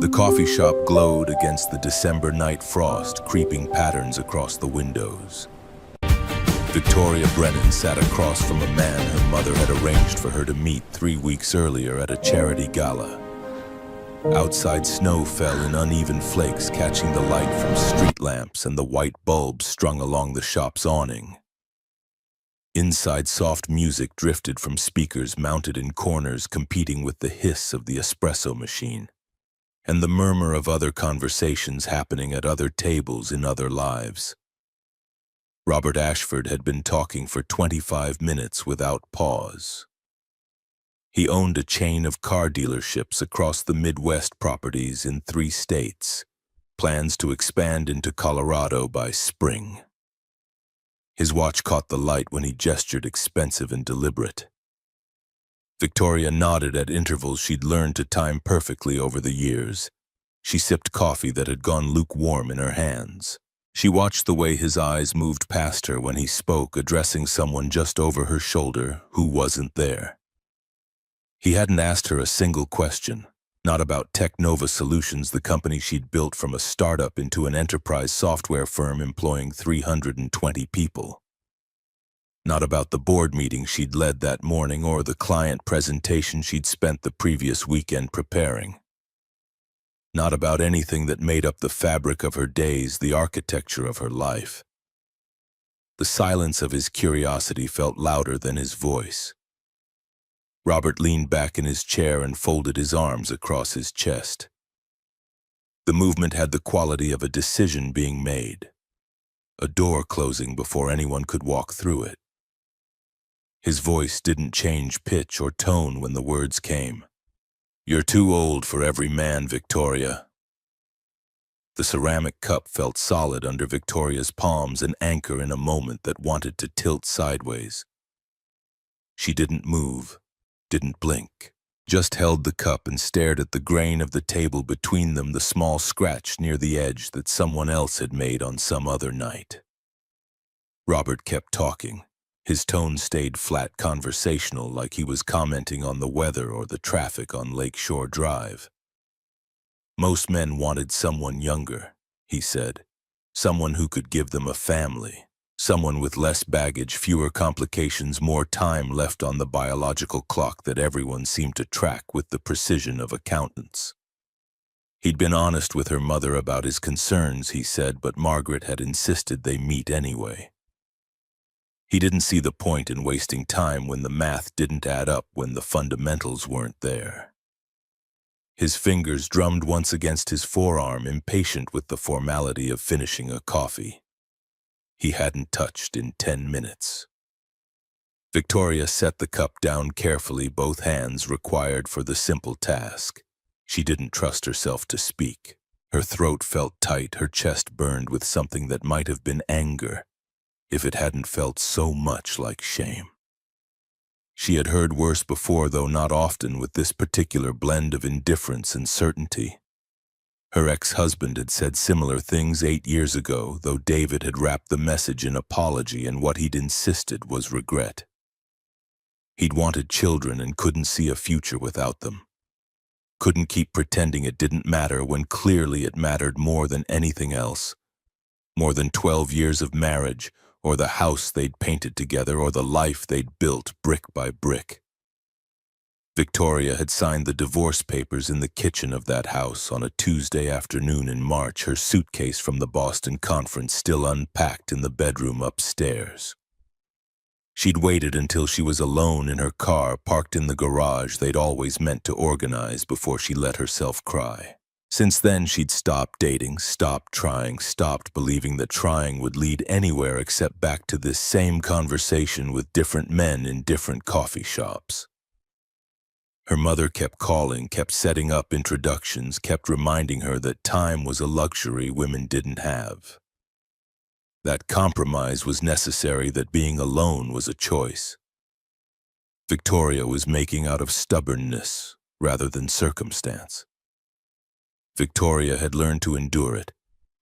The coffee shop glowed against the December night frost, creeping patterns across the windows. Victoria Brennan sat across from a man her mother had arranged for her to meet 3 weeks earlier at a charity gala. Outside, snow fell in uneven flakes, catching the light from street lamps and the white bulbs strung along the shop's awning. Inside, soft music drifted from speakers mounted in corners, competing with the hiss of the espresso machine and the murmur of other conversations happening at other tables in other lives. Robert Ashford had been talking for 25 minutes without pause. He owned a chain of car dealerships across the Midwest, properties in 3 states, plans to expand into Colorado by spring. His watch caught the light when he gestured, expensive and deliberate. Victoria nodded at intervals she'd learned to time perfectly over the years. She sipped coffee that had gone lukewarm in her hands. She watched the way his eyes moved past her when he spoke, addressing someone just over her shoulder who wasn't there. He hadn't asked her a single question, not about Technova Solutions, the company she'd built from a startup into an enterprise software firm employing 320 people. Not about the board meeting she'd led that morning or the client presentation she'd spent the previous weekend preparing. Not about anything that made up the fabric of her days, the architecture of her life. The silence of his curiosity felt louder than his voice. Robert leaned back in his chair and folded his arms across his chest. The movement had the quality of a decision being made, a door closing before anyone could walk through it. His voice didn't change pitch or tone when the words came. "You're too old for every man, Victoria." The ceramic cup felt solid under Victoria's palms, an anchor in a moment that wanted to tilt sideways. She didn't move, didn't blink, just held the cup and stared at the grain of the table between them, the small scratch near the edge that someone else had made on some other night. Robert kept talking. His tone stayed flat, conversational, like he was commenting on the weather or the traffic on Lakeshore Drive. "Most men wanted someone younger," he said. "Someone who could give them a family. Someone with less baggage, fewer complications, more time left on the biological clock that everyone seemed to track with the precision of accountants." He'd been honest with her mother about his concerns, he said, but Margaret had insisted they meet anyway. He didn't see the point in wasting time when the math didn't add up, when the fundamentals weren't there. His fingers drummed once against his forearm, impatient with the formality of finishing a coffee he hadn't touched in 10 minutes. Victoria set the cup down carefully, both hands required for the simple task. She didn't trust herself to speak. Her throat felt tight, her chest burned with something that might have been anger, if it hadn't felt so much like shame. She had heard worse before, though not often with this particular blend of indifference and certainty. Her ex-husband had said similar things 8 years ago, though David had wrapped the message in apology, and what he'd insisted was regret. He'd wanted children and couldn't see a future without them. Couldn't keep pretending it didn't matter when clearly it mattered more than anything else. More than 12 years of marriage, or the house they'd painted together, or the life they'd built brick by brick. Victoria had signed the divorce papers in the kitchen of that house on a Tuesday afternoon in March, her suitcase from the Boston conference still unpacked in the bedroom upstairs. She'd waited until she was alone in her car, parked in the garage they'd always meant to organize, before she let herself cry. Since then, she'd stopped dating, stopped trying, stopped believing that trying would lead anywhere except back to this same conversation with different men in different coffee shops. Her mother kept calling, kept setting up introductions, kept reminding her that time was a luxury women didn't have. That compromise was necessary, that being alone was a choice. Victoria was making out of stubbornness rather than circumstance. Victoria had learned to endure it,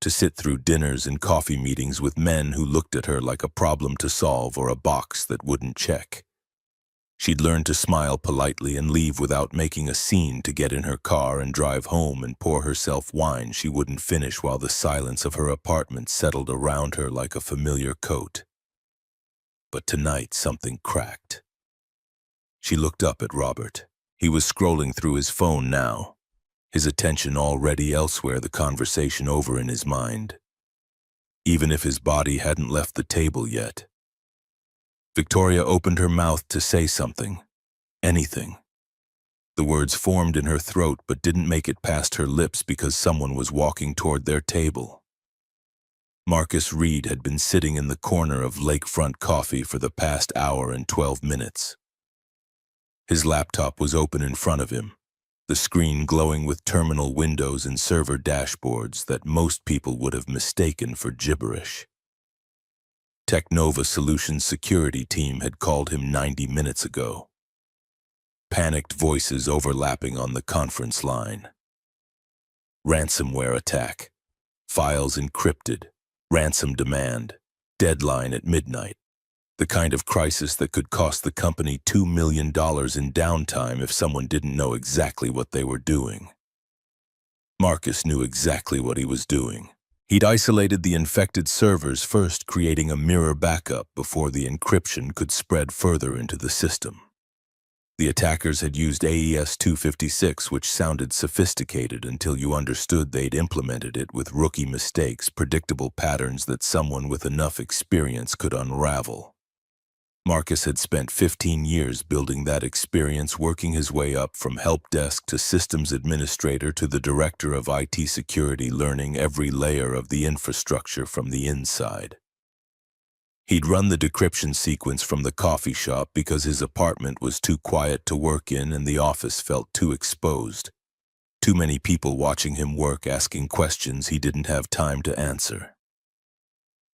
to sit through dinners and coffee meetings with men who looked at her like a problem to solve or a box that wouldn't check. She'd learned to smile politely and leave without making a scene, to get in her car and drive home and pour herself wine she wouldn't finish while the silence of her apartment settled around her like a familiar coat. But tonight something cracked. She looked up at Robert. He was scrolling through his phone now, his attention already elsewhere, the conversation over in his mind, even if his body hadn't left the table yet. Victoria opened her mouth to say something, anything. The words formed in her throat but didn't make it past her lips because someone was walking toward their table. Marcus Reed had been sitting in the corner of Lakefront Coffee for the past hour and 12 minutes. His laptop was open in front of him, the screen glowing with terminal windows and server dashboards that most people would have mistaken for gibberish. Technova Solutions security team had called him 90 minutes ago. Panicked voices overlapping on the conference line. Ransomware attack. Files encrypted. Ransom demand. Deadline at midnight. The kind of crisis that could cost the company $2 million in downtime if someone didn't know exactly what they were doing. Marcus knew exactly what he was doing. He'd isolated the infected servers first, creating a mirror backup before the encryption could spread further into the system. The attackers had used AES-256, which sounded sophisticated until you understood they'd implemented it with rookie mistakes, predictable patterns that someone with enough experience could unravel. Marcus had spent 15 years building that experience, working his way up from help desk to systems administrator to the director of IT security, learning every layer of the infrastructure from the inside. He'd run the decryption sequence from the coffee shop because his apartment was too quiet to work in and the office felt too exposed. Too many people watching him work, asking questions he didn't have time to answer.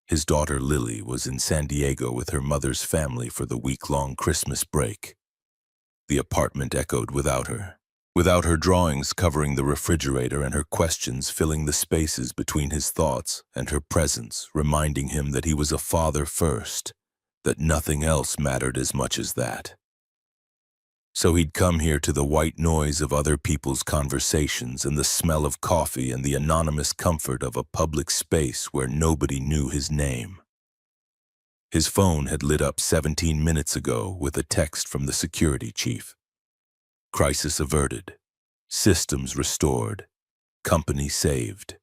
His daughter Lily was in San Diego with her mother's family for the week-long Christmas break. The apartment echoed without her. Without her drawings covering the refrigerator and her questions filling the spaces between his thoughts, and her presence reminding him that he was a father first, that nothing else mattered as much as that. So he'd come here to the white noise of other people's conversations and the smell of coffee and the anonymous comfort of a public space where nobody knew his name. His phone had lit up 17 minutes ago with a text from the security chief. Crisis averted. Systems restored. Company saved.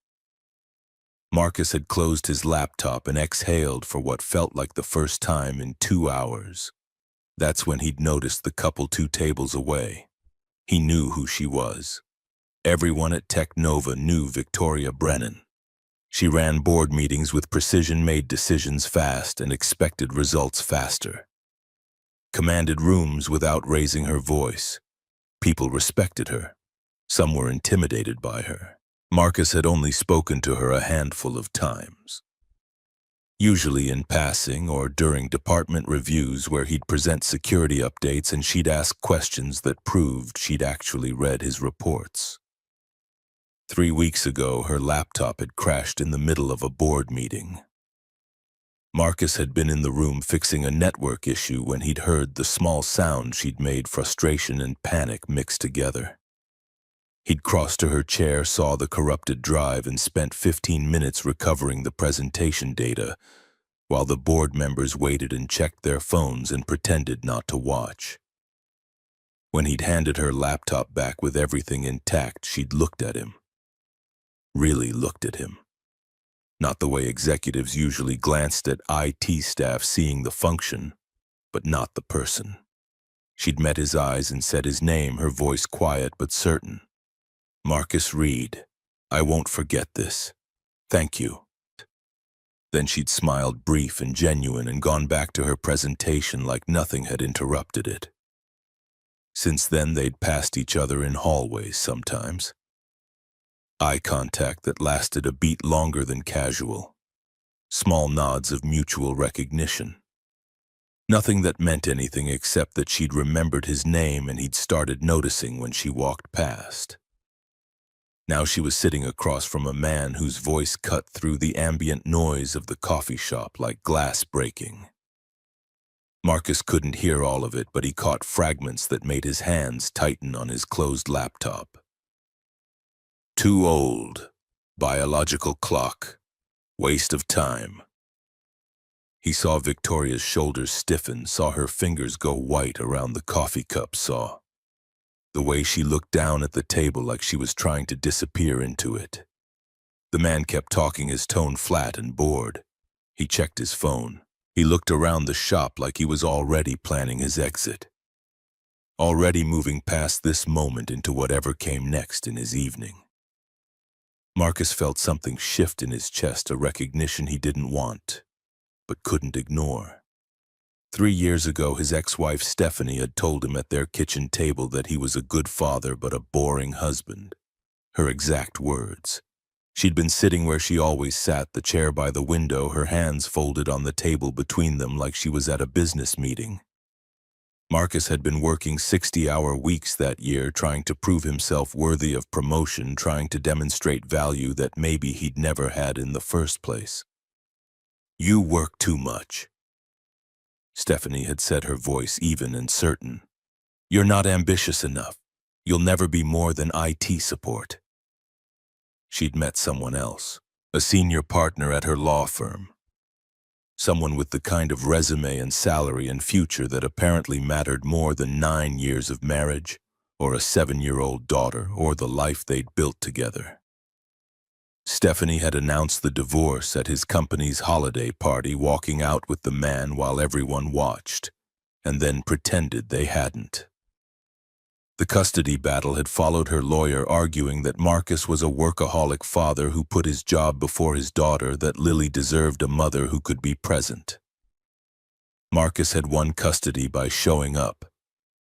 Marcus had closed his laptop and exhaled for what felt like the first time in 2 hours. That's when he'd noticed the couple 2 tables away. He knew who she was. Everyone at Technova knew Victoria Brennan. She ran board meetings with precision, made decisions fast, and expected results faster. Commanded rooms without raising her voice. People respected her. Some were intimidated by her. Marcus had only spoken to her a handful of times. Usually in passing or during department reviews where he'd present security updates and she'd ask questions that proved she'd actually read his reports. 3 weeks ago, her laptop had crashed in the middle of a board meeting. Marcus had been in the room fixing a network issue when he'd heard the small sound she'd made, frustration and panic mixed together. He'd crossed to her chair, saw the corrupted drive, and spent 15 minutes recovering the presentation data, while the board members waited and checked their phones and pretended not to watch. When he'd handed her laptop back with everything intact, she'd looked at him. Really looked at him. Not the way executives usually glanced at IT staff, seeing the function, but not the person. She'd met his eyes and said his name, her voice quiet but certain. Marcus Reed. I won't forget this. Thank you. Then she'd smiled, brief and genuine, and gone back to her presentation like nothing had interrupted it. Since then, they'd passed each other in hallways sometimes. Eye contact that lasted a beat longer than casual. Small nods of mutual recognition. Nothing that meant anything except that she'd remembered his name and he'd started noticing when she walked past. Now she was sitting across from a man whose voice cut through the ambient noise of the coffee shop like glass breaking. Marcus couldn't hear all of it, but he caught fragments that made his hands tighten on his closed laptop. Too old. Biological clock. Waste of time. He saw Victoria's shoulders stiffen, saw her fingers go white around the coffee cup, saw the way she looked down at the table like she was trying to disappear into it. The man kept talking, his tone flat and bored. He checked his phone. He looked around the shop like he was already planning his exit. Already moving past this moment into whatever came next in his evening. Marcus felt something shift in his chest, a recognition he didn't want, but couldn't ignore. 3 years ago, his ex-wife Stephanie had told him at their kitchen table that he was a good father but a boring husband. Her exact words. She'd been sitting where she always sat, the chair by the window, her hands folded on the table between them like she was at a business meeting. Marcus had been working 60-hour weeks that year, trying to prove himself worthy of promotion, trying to demonstrate value that maybe he'd never had in the first place. "You work too much," Stephanie had said, her voice even and certain. "You're not ambitious enough. You'll never be more than IT support." She'd met someone else, a senior partner at her law firm. Someone with the kind of resume and salary and future that apparently mattered more than 9 years of marriage, or a 7-year-old daughter, or the life they'd built together. Stephanie had announced the divorce at his company's holiday party, walking out with the man while everyone watched, and then pretended they hadn't. The custody battle had followed, her lawyer arguing that Marcus was a workaholic father who put his job before his daughter, that Lily deserved a mother who could be present. Marcus had won custody by showing up,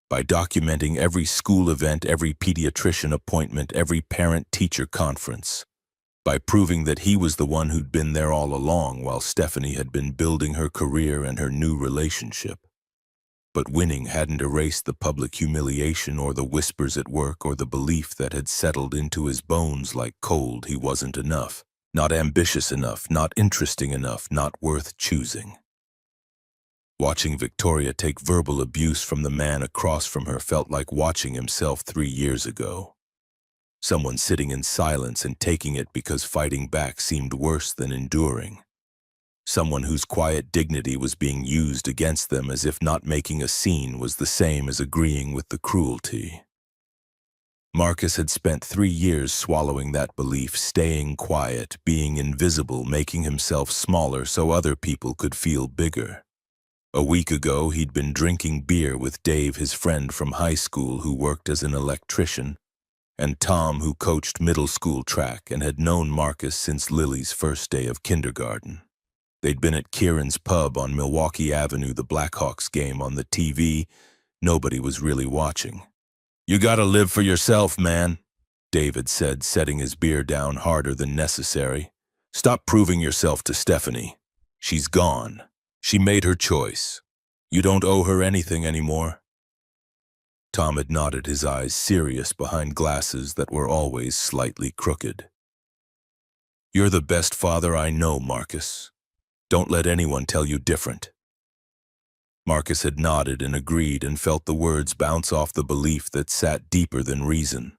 by documenting every school event, every pediatrician appointment, every parent-teacher conference, by proving that he was the one who'd been there all along while Stephanie had been building her career and her new relationship. But winning hadn't erased the public humiliation or the whispers at work or the belief that had settled into his bones like cold he wasn't enough, not ambitious enough, not interesting enough, not worth choosing. Watching Victoria take verbal abuse from the man across from her felt like watching himself 3 years ago. Someone sitting in silence and taking it because fighting back seemed worse than enduring. Someone whose quiet dignity was being used against them, as if not making a scene was the same as agreeing with the cruelty. Marcus had spent 3 years swallowing that belief, staying quiet, being invisible, making himself smaller so other people could feel bigger. A week ago, he'd been drinking beer with Dave, his friend from high school who worked as an electrician, and Tom, who coached middle school track and had known Marcus since Lily's first day of kindergarten. They'd been at Kieran's pub on Milwaukee Avenue, the Blackhawks game on the TV. Nobody was really watching. "You gotta live for yourself, man," David said, setting his beer down harder than necessary. "Stop proving yourself to Stephanie. She's gone. She made her choice. You don't owe her anything anymore." Tom had nodded, his eyes serious behind glasses that were always slightly crooked. "You're the best father I know, Marcus. Don't let anyone tell you different." Marcus had nodded and agreed and felt the words bounce off the belief that sat deeper than reason.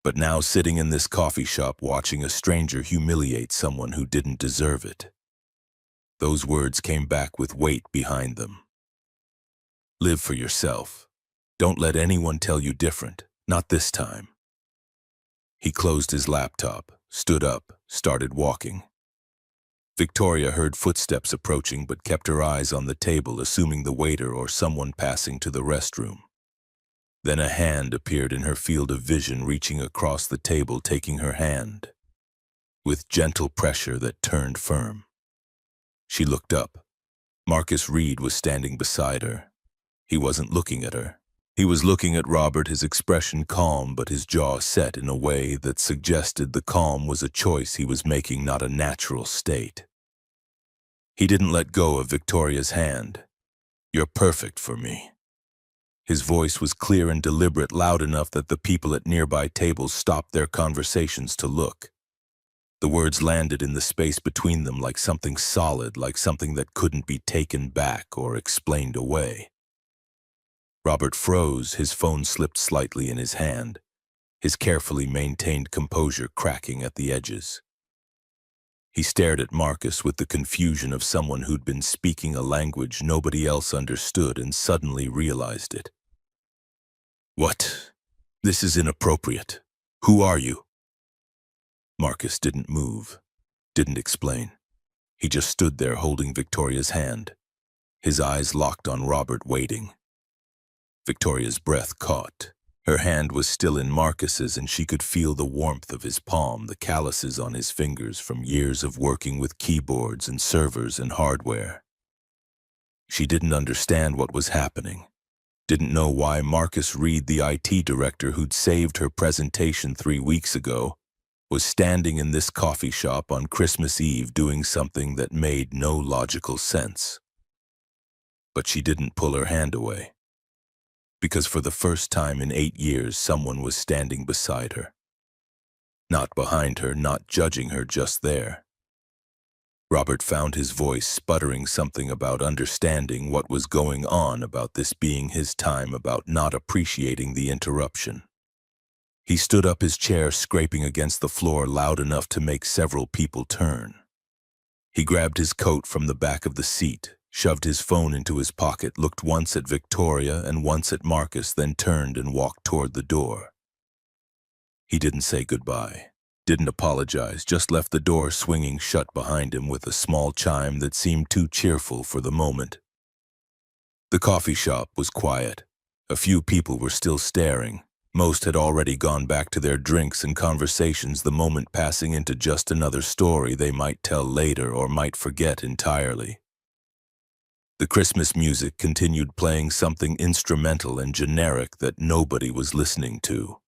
But now, sitting in this coffee shop watching a stranger humiliate someone who didn't deserve it, those words came back with weight behind them. Live for yourself. Don't let anyone tell you different. Not this time. He closed his laptop, stood up, started walking. Victoria heard footsteps approaching but kept her eyes on the table, assuming the waiter or someone passing to the restroom. Then a hand appeared in her field of vision, reaching across the table, taking her hand, with gentle pressure that turned firm. She looked up. Marcus Reed was standing beside her. He wasn't looking at her. He was looking at Robert, his expression calm but his jaw set in a way that suggested the calm was a choice he was making, not a natural state. He didn't let go of Victoria's hand. "You're perfect for me." His voice was clear and deliberate, loud enough that the people at nearby tables stopped their conversations to look. The words landed in the space between them like something solid, like something that couldn't be taken back or explained away. Robert froze, his phone slipped slightly in his hand, his carefully maintained composure cracking at the edges. He stared at Marcus with the confusion of someone who'd been speaking a language nobody else understood and suddenly realized it. "What? This is inappropriate. Who are you?" Marcus didn't move, didn't explain. He just stood there holding Victoria's hand, his eyes locked on Robert, waiting. Victoria's breath caught. Her hand was still in Marcus's, and she could feel the warmth of his palm, the calluses on his fingers from years of working with keyboards and servers and hardware. She didn't understand what was happening, didn't know why Marcus Reed, the IT director who'd saved her presentation 3 weeks ago, was standing in this coffee shop on Christmas Eve doing something that made no logical sense. But she didn't pull her hand away, because for the first time in 8 years someone was standing beside her. Not behind her, not judging her, just there. Robert found his voice sputtering something about understanding what was going on, about this being his time, about not appreciating the interruption. He stood up, his chair scraping against the floor loud enough to make several people turn. He grabbed his coat from the back of the seat, shoved his phone into his pocket, looked once at Victoria and once at Marcus, then turned and walked toward the door. He didn't say goodbye, didn't apologize, just left the door swinging shut behind him with a small chime that seemed too cheerful for the moment. The coffee shop was quiet. A few people were still staring. Most had already gone back to their drinks and conversations, the moment passing into just another story they might tell later or might forget entirely. The Christmas music continued playing, something instrumental and generic that nobody was listening to.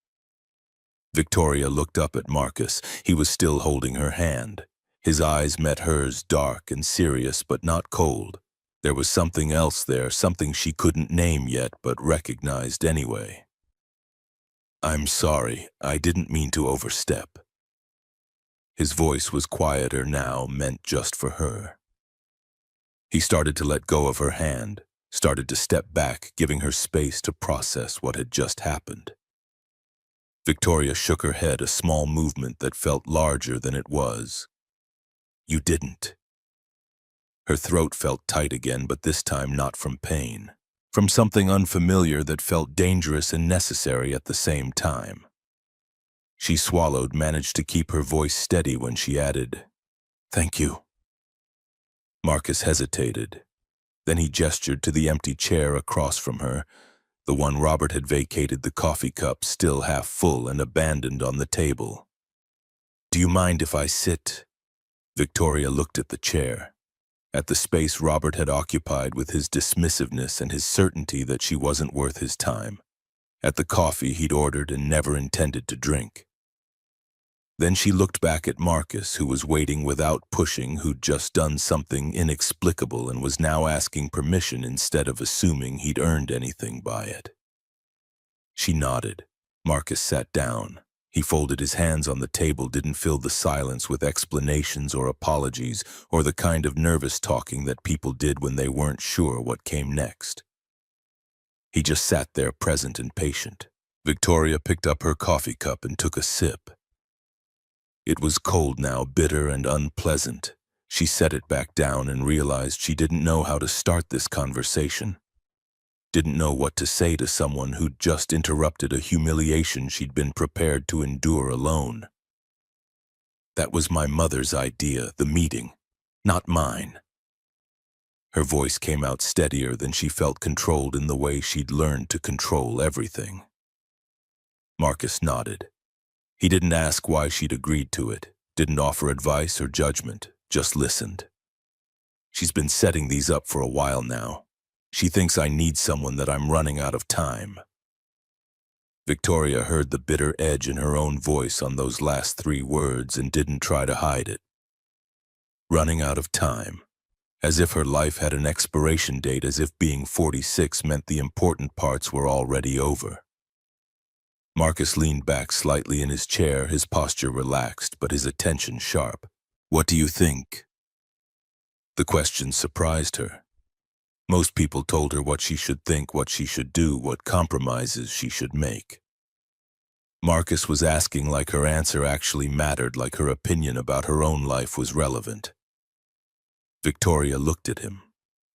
Victoria looked up at Marcus. He was still holding her hand. His eyes met hers, dark and serious but not cold. There was something else there, something she couldn't name yet but recognized anyway. "I'm sorry, I didn't mean to overstep." His voice was quieter now, meant just for her. He started to let go of her hand, started to step back, giving her space to process what had just happened. Victoria shook her head, a small movement that felt larger than it was. "You didn't." Her throat felt tight again, but this time not from pain. From something unfamiliar that felt dangerous and necessary at the same time. She swallowed, managed to keep her voice steady when she added, "Thank you." Marcus hesitated. Then he gestured to the empty chair across from her, the one Robert had vacated, the coffee cup still half full and abandoned on the table. "Do you mind if I sit?" Victoria looked at the chair, at the space Robert had occupied with his dismissiveness and his certainty that she wasn't worth his time, at the coffee he'd ordered and never intended to drink. Then she looked back at Marcus, who was waiting without pushing, who'd just done something inexplicable and was now asking permission instead of assuming he'd earned anything by it. She nodded. Marcus sat down. He folded his hands on the table, didn't fill the silence with explanations or apologies or the kind of nervous talking that people did when they weren't sure what came next. He just sat there, present and patient. Victoria picked up her coffee cup and took a sip. It was cold now, bitter and unpleasant. She set it back down and realized she didn't know how to start this conversation. Didn't know what to say to someone who'd just interrupted a humiliation she'd been prepared to endure alone. "That was my mother's idea, the meeting, not mine." Her voice came out steadier than she felt, controlled in the way she'd learned to control everything. Marcus nodded. He didn't ask why she'd agreed to it, didn't offer advice or judgment, just listened. "She's been setting these up for a while now. She thinks I need someone, that I'm running out of time." Victoria heard the bitter edge in her own voice on those last 3 words and didn't try to hide it. Running out of time. As if her life had an expiration date, as if being 46 meant the important parts were already over. Marcus leaned back slightly in his chair, his posture relaxed, but his attention sharp. "What do you think?" The question surprised her. Most people told her what she should think, what she should do, what compromises she should make. Marcus was asking like her answer actually mattered, like her opinion about her own life was relevant. Victoria looked at him,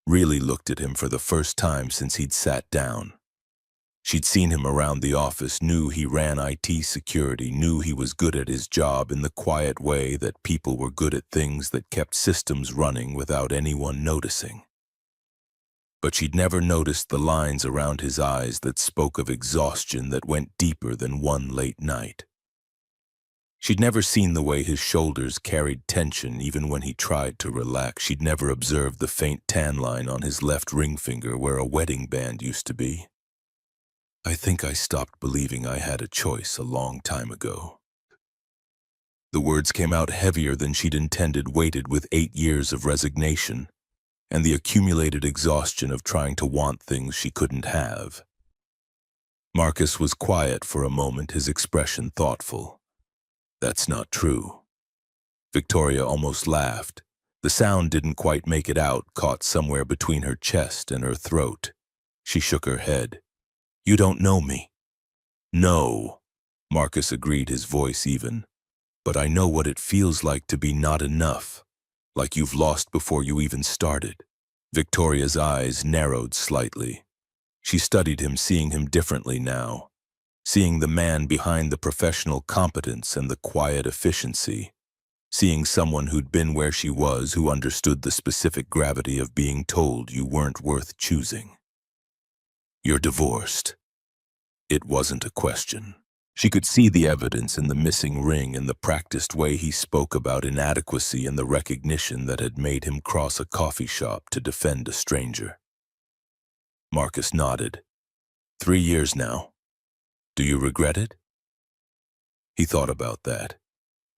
really looked at him for the first time since he'd sat down. She'd seen him around the office, knew he ran IT security, knew he was good at his job in the quiet way that people were good at things that kept systems running without anyone noticing. But she'd never noticed the lines around his eyes that spoke of exhaustion that went deeper than one late night. She'd never seen the way his shoulders carried tension even when he tried to relax. She'd never observed the faint tan line on his left ring finger where a wedding band used to be. "I think I stopped believing I had a choice a long time ago." The words came out heavier than she'd intended, weighted with 8 years of resignation and the accumulated exhaustion of trying to want things she couldn't have. Marcus was quiet for a moment, his expression thoughtful. "That's not true." Victoria almost laughed. The sound didn't quite make it out, caught somewhere between her chest and her throat. She shook her head. "You don't know me." "No," Marcus agreed, his voice even. "But I know what it feels like to be not enough. Like you've lost before you even started." Victoria's eyes narrowed slightly. She studied him, seeing him differently now, seeing the man behind the professional competence and the quiet efficiency, seeing someone who'd been where she was, who understood the specific gravity of being told you weren't worth choosing. "You're divorced." It wasn't a question. She could see the evidence in the missing ring and the practiced way he spoke about inadequacy and the recognition that had made him cross a coffee shop to defend a stranger. Marcus nodded. 3 years now. Do you regret it?" He thought about that.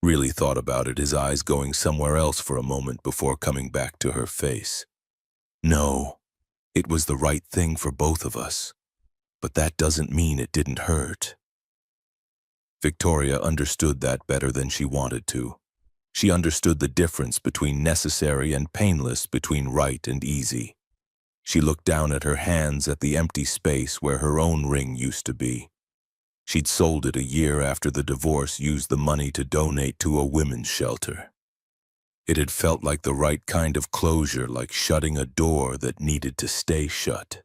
Really thought about it, his eyes going somewhere else for a moment before coming back to her face. "No, it was the right thing for both of us. But that doesn't mean it didn't hurt." Victoria understood that better than she wanted to. She understood the difference between necessary and painless, between right and easy. She looked down at her hands, at the empty space where her own ring used to be. She'd sold it a year after the divorce, used the money to donate to a women's shelter. It had felt like the right kind of closure, like shutting a door that needed to stay shut.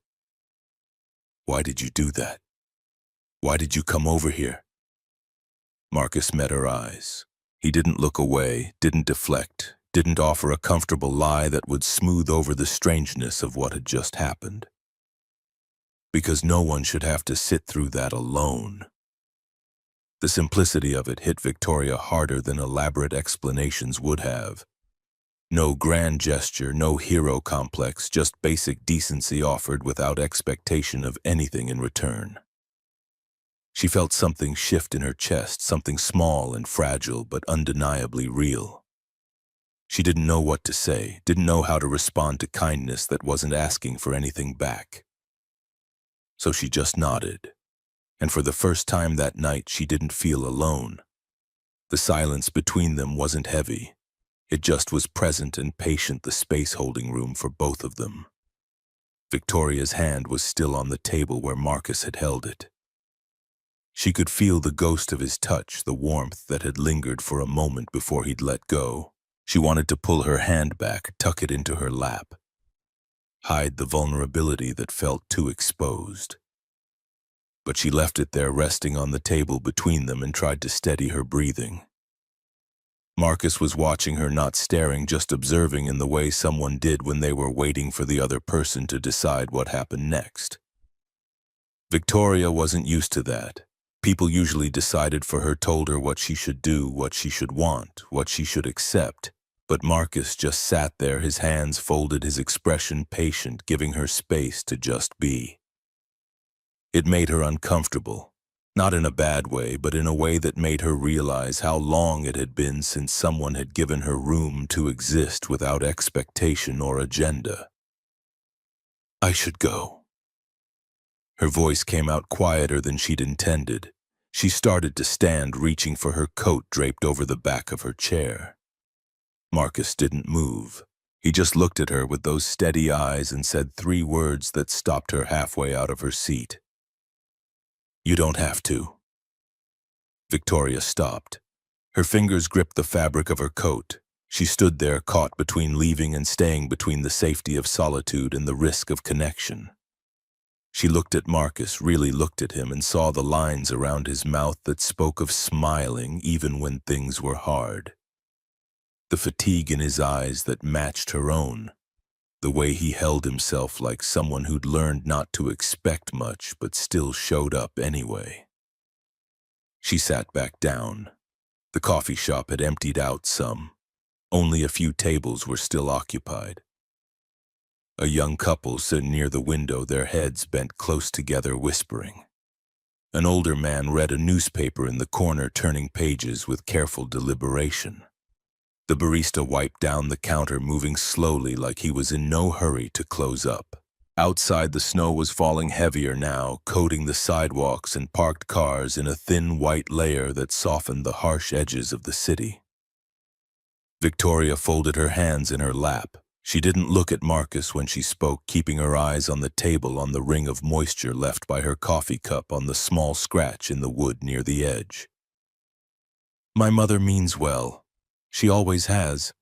"Why did you do that? Why did you come over here?" Marcus met her eyes. He didn't look away, didn't deflect, didn't offer a comfortable lie that would smooth over the strangeness of what had just happened. Because no one should have to sit through that alone. The simplicity of it hit Victoria harder than elaborate explanations would have. No grand gesture, no hero complex, just basic decency offered without expectation of anything in return. She felt something shift in her chest, something small and fragile but undeniably real. She didn't know what to say, didn't know how to respond to kindness that wasn't asking for anything back. So she just nodded, and for the first time that night she didn't feel alone. The silence between them wasn't heavy. It just was present and patient, the space holding room for both of them. Victoria's hand was still on the table where Marcus had held it. She could feel the ghost of his touch, the warmth that had lingered for a moment before he'd let go. She wanted to pull her hand back, tuck it into her lap, hide the vulnerability that felt too exposed. But she left it there, resting on the table between them, and tried to steady her breathing. Marcus was watching her, not staring, just observing in the way someone did when they were waiting for the other person to decide what happened next. Victoria wasn't used to that. People usually decided for her, told her what she should do, what she should want, what she should accept. But Marcus just sat there, his hands folded, his expression patient, giving her space to just be. It made her uncomfortable, not in a bad way, but in a way that made her realize how long it had been since someone had given her room to exist without expectation or agenda. "I should go." Her voice came out quieter than she'd intended. She started to stand, reaching for her coat draped over the back of her chair. Marcus didn't move. He just looked at her with those steady eyes and said 3 words that stopped her halfway out of her seat. "You don't have to." Victoria stopped. Her fingers gripped the fabric of her coat. She stood there, caught between leaving and staying, between the safety of solitude and the risk of connection. She looked at Marcus, really looked at him, and saw the lines around his mouth that spoke of smiling even when things were hard. The fatigue in his eyes that matched her own. The way he held himself like someone who'd learned not to expect much but still showed up anyway. She sat back down. The coffee shop had emptied out some. Only a few tables were still occupied. A young couple stood near the window, their heads bent close together, whispering. An older man read a newspaper in the corner, turning pages with careful deliberation. The barista wiped down the counter, moving slowly like he was in no hurry to close up. Outside, the snow was falling heavier now, coating the sidewalks and parked cars in a thin white layer that softened the harsh edges of the city. Victoria folded her hands in her lap. She didn't look at Marcus when she spoke, keeping her eyes on the table, on the ring of moisture left by her coffee cup, on the small scratch in the wood near the edge. "My mother means well. She always has.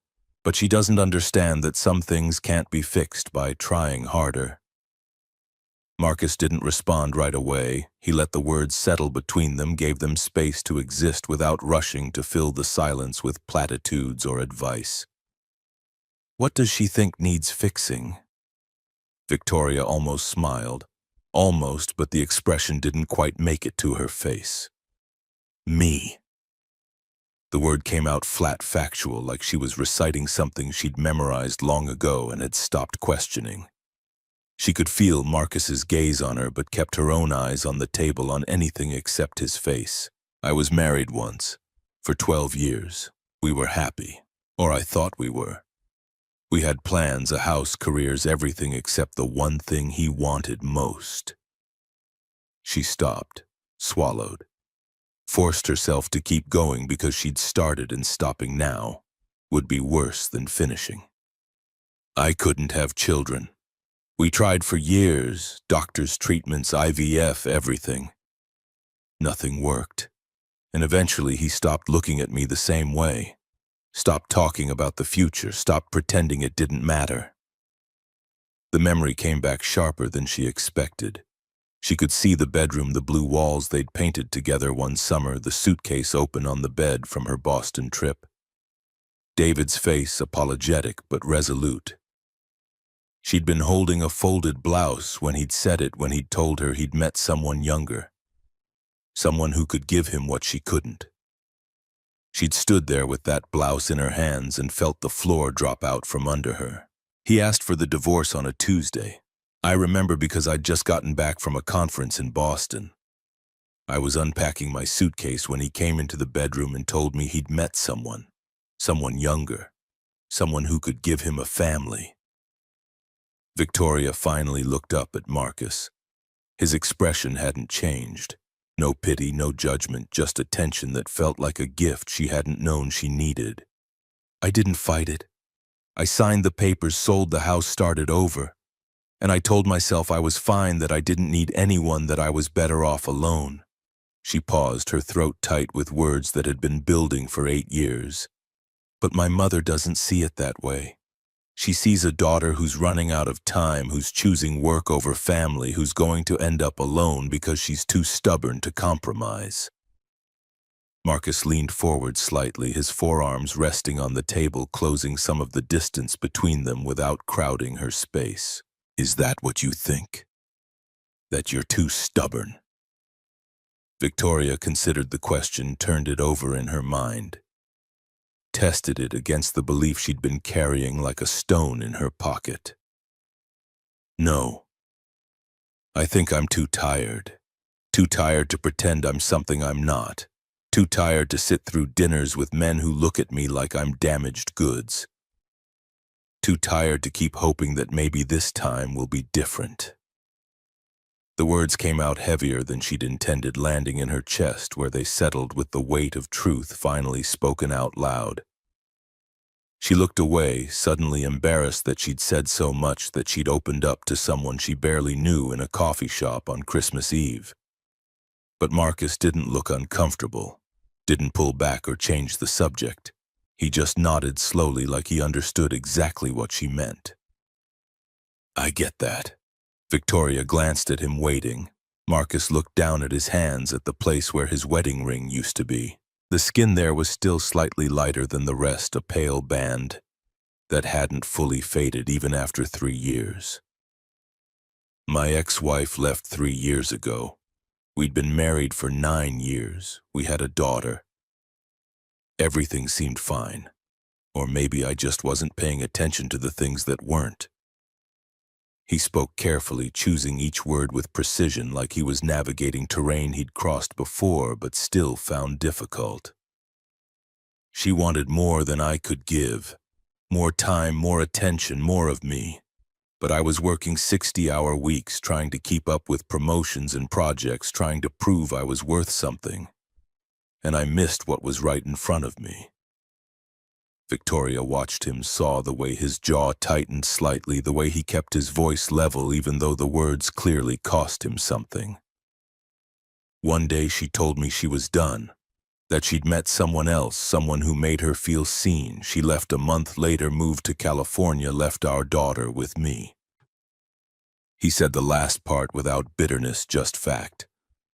But she doesn't understand that some things can't be fixed by trying harder." Marcus didn't respond right away. He let the words settle between them, gave them space to exist without rushing to fill the silence with platitudes or advice. "What does she think needs fixing?" Victoria almost smiled. Almost, but the expression didn't quite make it to her face. "Me." The word came out flat, factual, like she was reciting something she'd memorized long ago and had stopped questioning. She could feel Marcus's gaze on her, but kept her own eyes on the table, on anything except his face. "I was married once. For 12 years. We were happy. Or I thought we were. We had plans, a house, careers, everything except the one thing he wanted most." She stopped, swallowed, forced herself to keep going because she'd started, and stopping now would be worse than finishing. "I couldn't have children. We tried for years, doctors, treatments, IVF, everything. Nothing worked. And eventually he stopped looking at me the same way. Stopped talking about the future, stopped pretending it didn't matter." The memory came back sharper than she expected. She could see the bedroom, the blue walls they'd painted together one summer, the suitcase open on the bed from her Boston trip. David's face, apologetic but resolute. She'd been holding a folded blouse when he'd said it, when he'd told her he'd met someone younger. Someone who could give him what she couldn't. She'd stood there with that blouse in her hands and felt the floor drop out from under her. He asked for the divorce on a Tuesday. I remember because I'd just gotten back from a conference in Boston. I was unpacking my suitcase when he came into the bedroom and told me he'd met someone younger, someone who could give him a family. Victoria finally looked up at Marcus. His expression hadn't changed. No pity, no judgment, just attention that felt like a gift she hadn't known she needed. "I didn't fight it. I signed the papers, sold the house, started over. And I told myself I was fine, that I didn't need anyone, that I was better off alone." She paused, her throat tight with words that had been building for 8 years. "But my mother doesn't see it that way. She sees a daughter who's running out of time, who's choosing work over family, who's going to end up alone because she's too stubborn to compromise." Marcus leaned forward slightly, his forearms resting on the table, closing some of the distance between them without crowding her space. "Is that what you think? That you're too stubborn?" Victoria considered the question, turned it over in her mind. Tested it against the belief she'd been carrying like a stone in her pocket. "No. I think I'm too tired. Too tired to pretend I'm something I'm not. Too tired to sit through dinners with men who look at me like I'm damaged goods. Too tired to keep hoping that maybe this time will be different." The words came out heavier than she'd intended, landing in her chest where they settled with the weight of truth finally spoken out loud. She looked away, suddenly embarrassed that she'd said so much that she'd opened up to someone she barely knew in a coffee shop on Christmas Eve. But Marcus didn't look uncomfortable, didn't pull back or change the subject. He just nodded slowly like he understood exactly what she meant. "I get that." Victoria glanced at him, waiting. Marcus looked down at his hands, at the place where his wedding ring used to be. The skin there was still slightly lighter than the rest, a pale band that hadn't fully faded even after 3 years. "My ex-wife left 3 years ago. We'd been married for 9 years. We had a daughter. Everything seemed fine. Or maybe I just wasn't paying attention to the things that weren't." He spoke carefully, choosing each word with precision, like he was navigating terrain he'd crossed before but still found difficult. "She wanted more than I could give. More time, more attention, more of me. But I was working 60-hour weeks, trying to keep up with promotions and projects, trying to prove I was worth something. And I missed what was right in front of me." Victoria watched him, saw the way his jaw tightened slightly, the way he kept his voice level even though the words clearly cost him something. "One day she told me she was done, that she'd met someone else, someone who made her feel seen. She left a month later, moved to California, left our daughter with me." He said the last part without bitterness, just fact.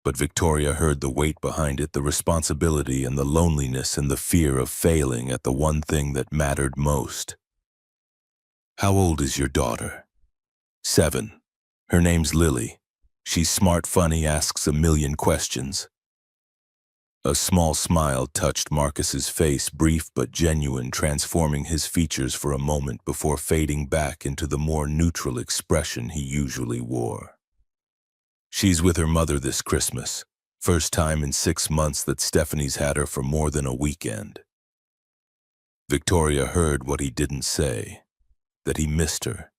But Victoria heard the weight behind it, the responsibility and the loneliness and the fear of failing at the one thing that mattered most. "How old is your daughter?" 7. Her name's Lily. She's smart, funny, asks a million questions." A small smile touched Marcus's face, brief but genuine, transforming his features for a moment before fading back into the more neutral expression he usually wore. "She's with her mother this Christmas. First time in 6 months that Stephanie's had her for more than a weekend." Victoria heard what he didn't say, that he missed her,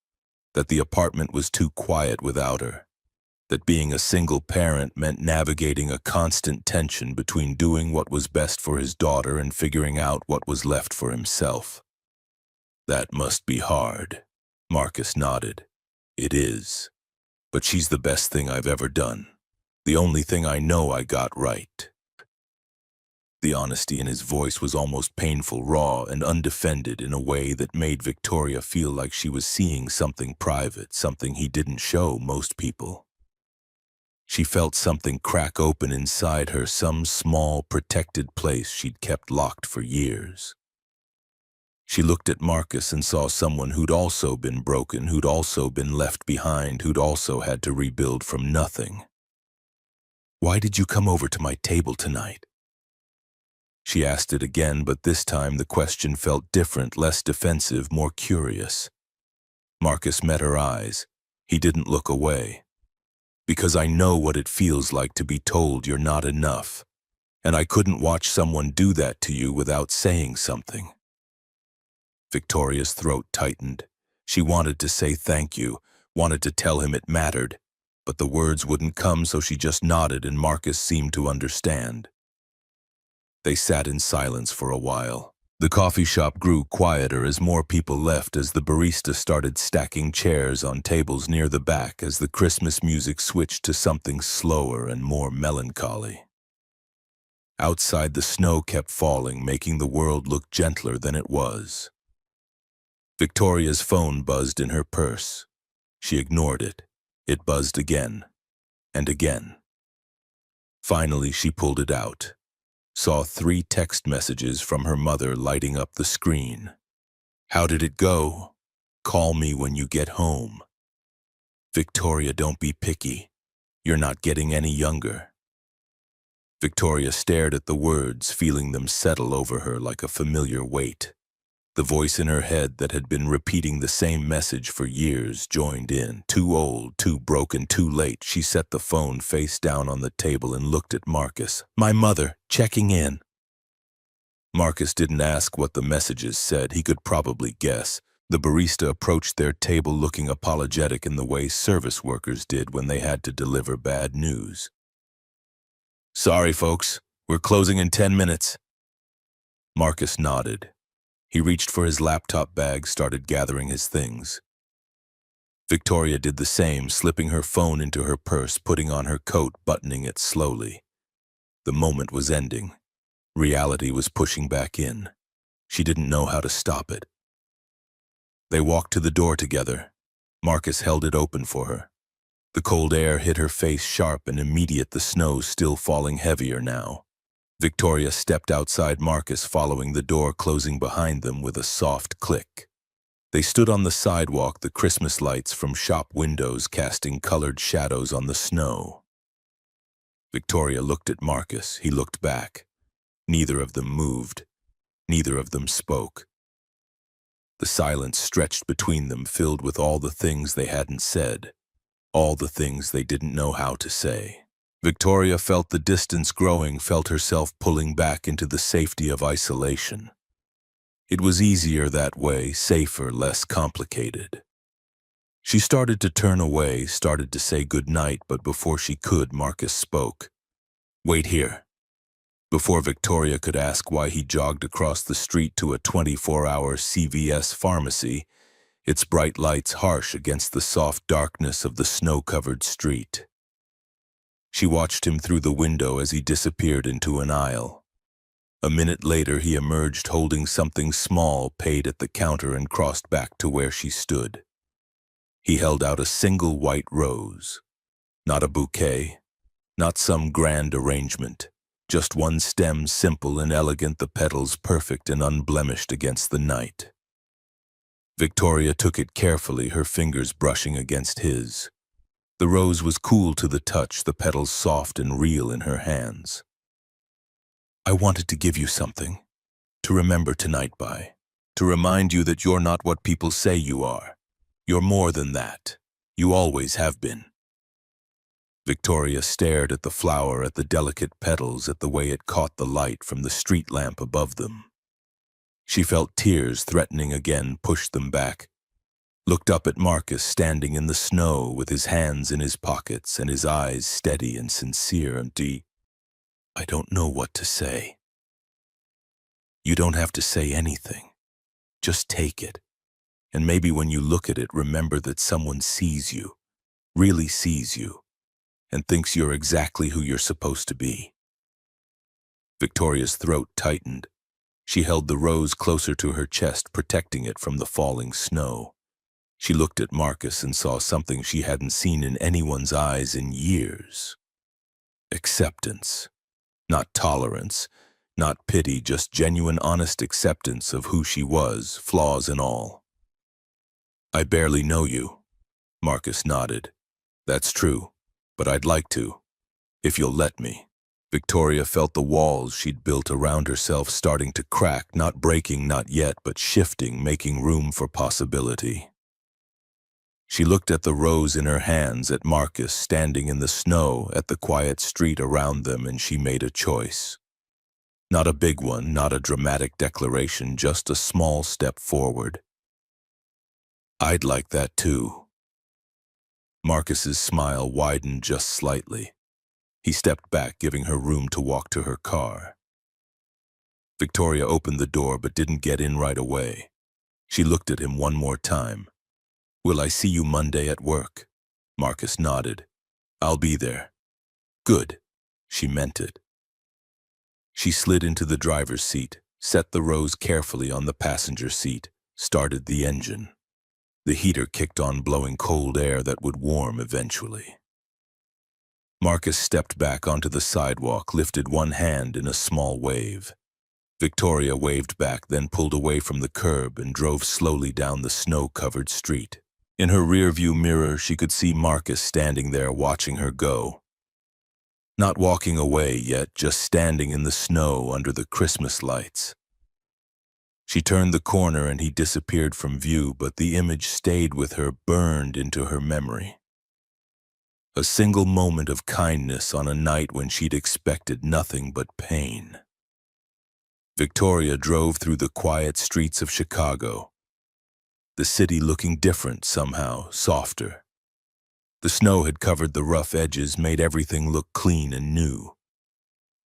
that the apartment was too quiet without her, that being a single parent meant navigating a constant tension between doing what was best for his daughter and figuring out what was left for himself. "That must be hard." Marcus nodded. "It is. But she's the best thing I've ever done. The only thing I know I got right." The honesty in his voice was almost painful, raw and undefended in a way that made Victoria feel like she was seeing something private, something he didn't show most people. She felt something crack open inside her, some small, protected place she'd kept locked for years. She looked at Marcus and saw someone who'd also been broken, who'd also been left behind, who'd also had to rebuild from nothing. "Why did you come over to my table tonight?" She asked it again, but this time the question felt different, less defensive, more curious. Marcus met her eyes. He didn't look away. "Because I know what it feels like to be told you're not enough, and I couldn't watch someone do that to you without saying something." Victoria's throat tightened. She wanted to say thank you, wanted to tell him it mattered, but the words wouldn't come, so she just nodded and Marcus seemed to understand. They sat in silence for a while. The coffee shop grew quieter as more people left, as the barista started stacking chairs on tables near the back, as the Christmas music switched to something slower and more melancholy. Outside, the snow kept falling, making the world look gentler than it was. Victoria's phone buzzed in her purse. She ignored it. It buzzed again and again. Finally, she pulled it out. Saw 3 text messages from her mother lighting up the screen. "How did it go? Call me when you get home. Victoria, don't be picky. You're not getting any younger." Victoria stared at the words, feeling them settle over her like a familiar weight. The voice in her head that had been repeating the same message for years joined in. Too old, too broken, too late. She set the phone face down on the table and looked at Marcus. "My mother, checking in." Marcus didn't ask what the messages said. He could probably guess. The barista approached their table looking apologetic in the way service workers did when they had to deliver bad news. "Sorry, folks. We're closing in 10 minutes. Marcus nodded. He reached for his laptop bag, started gathering his things. Victoria did the same, slipping her phone into her purse, putting on her coat, buttoning it slowly. The moment was ending. Reality was pushing back in. She didn't know how to stop it. They walked to the door together. Marcus held it open for her. The cold air hit her face sharp and immediate, the snow still falling heavier now. Victoria stepped outside Marcus, following the door closing behind them with a soft click. They stood on the sidewalk, the Christmas lights from shop windows casting colored shadows on the snow. Victoria looked at Marcus. He looked back. Neither of them moved. Neither of them spoke. The silence stretched between them, filled with all the things they hadn't said, all the things they didn't know how to say. Victoria felt the distance growing, felt herself pulling back into the safety of isolation. It was easier that way, safer, less complicated. She started to turn away, started to say goodnight, but before she could, Marcus spoke. "Wait here." Before Victoria could ask why, he jogged across the street to a 24-hour CVS pharmacy, its bright lights harsh against the soft darkness of the snow-covered street. She watched him through the window as he disappeared into an aisle. A minute later, he emerged holding something small, paid at the counter, and crossed back to where she stood. He held out a single white rose. Not a bouquet, not some grand arrangement. Just one stem, simple and elegant, the petals perfect and unblemished against the night. Victoria took it carefully, her fingers brushing against his. The rose was cool to the touch, the petals soft and real in her hands. "I wanted to give you something, to remember tonight by, to remind you that you're not what people say you are. You're more than that. You always have been." Victoria stared at the flower, at the delicate petals, at the way it caught the light from the street lamp above them. She felt tears threatening again, pushed them back. Looked up at Marcus standing in the snow with his hands in his pockets and his eyes steady and sincere and deep. "I don't know what to say." "You don't have to say anything. Just take it. And maybe when you look at it, remember that someone sees you, really sees you, and thinks you're exactly who you're supposed to be." Victoria's throat tightened. She held the rose closer to her chest, protecting it from the falling snow. She looked at Marcus and saw something she hadn't seen in anyone's eyes in years. Acceptance. Not tolerance, not pity, just genuine, honest acceptance of who she was, flaws and all. "I barely know you." Marcus nodded. "That's true. But I'd like to, if you'll let me." Victoria felt the walls she'd built around herself starting to crack, not breaking, not yet, but shifting, making room for possibility. She looked at the rose in her hands, at Marcus standing in the snow, at the quiet street around them, and she made a choice. Not a big one, not a dramatic declaration, just a small step forward. "I'd like that too." Marcus's smile widened just slightly. He stepped back, giving her room to walk to her car. Victoria opened the door but didn't get in right away. She looked at him one more time. "Will I see you Monday at work?" Marcus nodded. "I'll be there." "Good." She meant it. She slid into the driver's seat, set the rose carefully on the passenger seat, started the engine. The heater kicked on, blowing cold air that would warm eventually. Marcus stepped back onto the sidewalk, lifted one hand in a small wave. Victoria waved back, then pulled away from the curb and drove slowly down the snow-covered street. In her rearview mirror, she could see Marcus standing there watching her go. Not walking away yet, just standing in the snow under the Christmas lights. She turned the corner and he disappeared from view, but the image stayed with her, burned into her memory. A single moment of kindness on a night when she'd expected nothing but pain. Victoria drove through the quiet streets of Chicago. the city looking different somehow, softer. The snow had covered the rough edges, made everything look clean and new.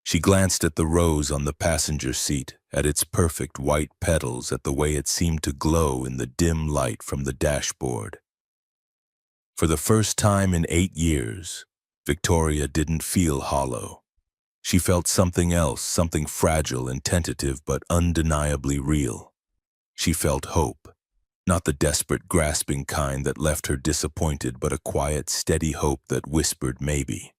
She glanced at the rose on the passenger seat, at its perfect white petals, at the way it seemed to glow in the dim light from the dashboard. For the first time in 8 years, Victoria didn't feel hollow. She felt something else, something fragile and tentative but undeniably real. She felt hope, not the desperate, grasping kind that left her disappointed, but a quiet, steady hope that whispered maybe.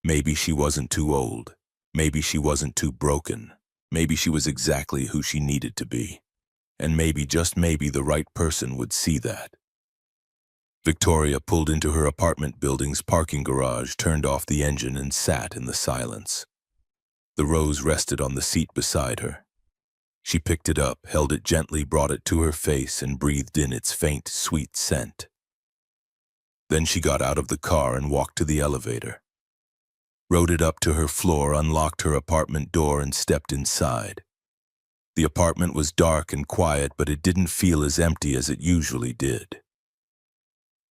Maybe she wasn't too old. Maybe she wasn't too broken. Maybe she was exactly who she needed to be. And maybe, just maybe, the right person would see that. Victoria pulled into her apartment building's parking garage, turned off the engine, and sat in the silence. The rose rested on the seat beside her. She picked it up, held it gently, brought it to her face, and breathed in its faint, sweet scent. Then she got out of the car and walked to the elevator. Rode it up to her floor, unlocked her apartment door, and stepped inside. The apartment was dark and quiet, but it didn't feel as empty as it usually did.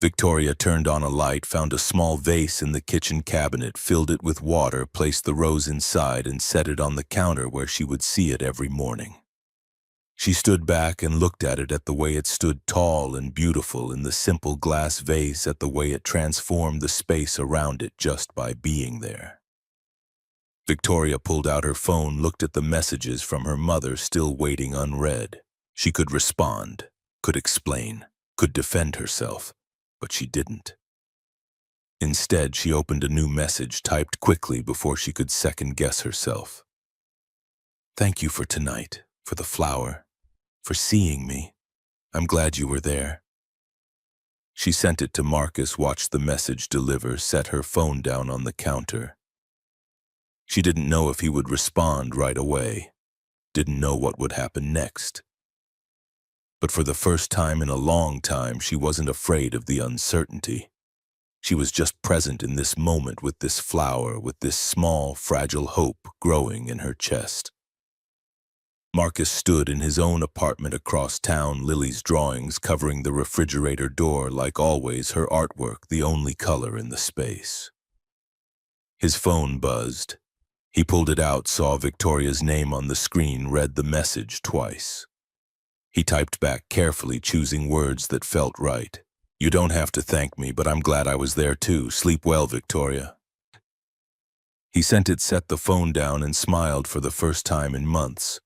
Victoria turned on a light, found a small vase in the kitchen cabinet, filled it with water, placed the rose inside, and set it on the counter where she would see it every morning. She stood back and looked at it, at the way it stood tall and beautiful in the simple glass vase, at the way it transformed the space around it just by being there. Victoria pulled out her phone, looked at the messages from her mother still waiting unread. She could respond, could explain, could defend herself, but she didn't. Instead, she opened a new message, typed quickly before she could second-guess herself. "Thank you for tonight, for the flower, for seeing me. I'm glad you were there." She sent it to Marcus, watched the message deliver, set her phone down on the counter. She didn't know if he would respond right away, didn't know what would happen next. But for the first time in a long time, she wasn't afraid of the uncertainty. She was just present in this moment with this flower, with this small, fragile hope growing in her chest. Marcus stood in his own apartment across town, Lily's drawings covering the refrigerator door, like always, her artwork the only color in the space. His phone buzzed. He pulled it out, saw Victoria's name on the screen, read the message twice. He typed back carefully, choosing words that felt right. "You don't have to thank me, but I'm glad I was there too. Sleep well, Victoria." He sent it, set the phone down, and smiled for the first time in months.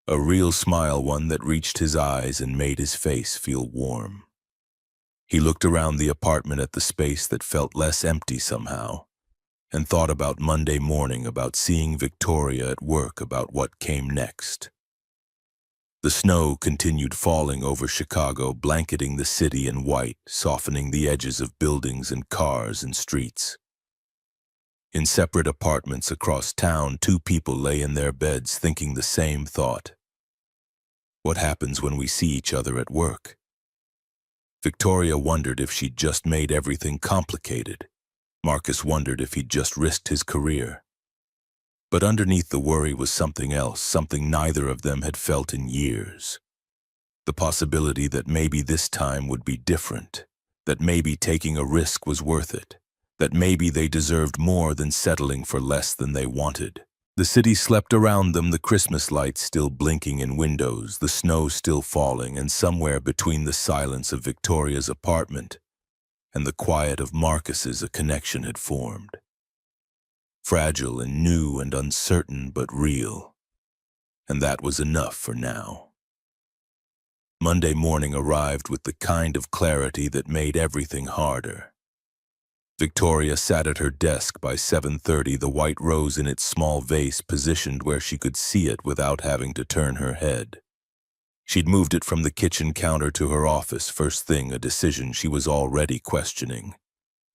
A real smile, one that reached his eyes and made his face feel warm. He looked around the apartment at the space that felt less empty somehow, and thought about Monday morning, about seeing Victoria at work, about what came next. The snow continued falling over Chicago, blanketing the city in white, softening the edges of buildings and cars and streets. In separate apartments across town, 2 people lay in their beds thinking the same thought. What happens when we see each other at work? Victoria wondered if she'd just made everything complicated. Marcus wondered if he'd just risked his career. But underneath the worry was something else, something neither of them had felt in years. The possibility that maybe this time would be different, that maybe taking a risk was worth it, that maybe they deserved more than settling for less than they wanted. The city slept around them, the Christmas lights still blinking in windows, the snow still falling, and somewhere between the silence of Victoria's apartment and the quiet of Marcus's, a connection had formed. Fragile and new and uncertain, but real. And that was enough for now. Monday morning arrived with the kind of clarity that made everything harder. Victoria sat at her desk by 7:30, the white rose in its small vase positioned where she could see it without having to turn her head. She'd moved it from the kitchen counter to her office first thing, a decision she was already questioning.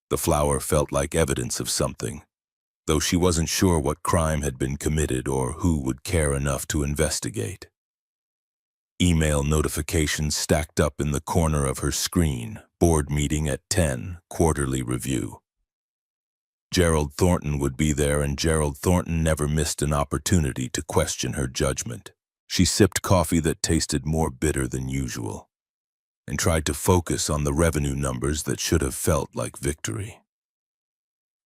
The flower felt like evidence of something, though she wasn't sure what crime had been committed or who would care enough to investigate. Email notifications stacked up in the corner of her screen. Board meeting at 10, quarterly review. Gerald Thornton would be there, and Gerald Thornton never missed an opportunity to question her judgment. She sipped coffee that tasted more bitter than usual. and tried to focus on the revenue numbers that should have felt like victory.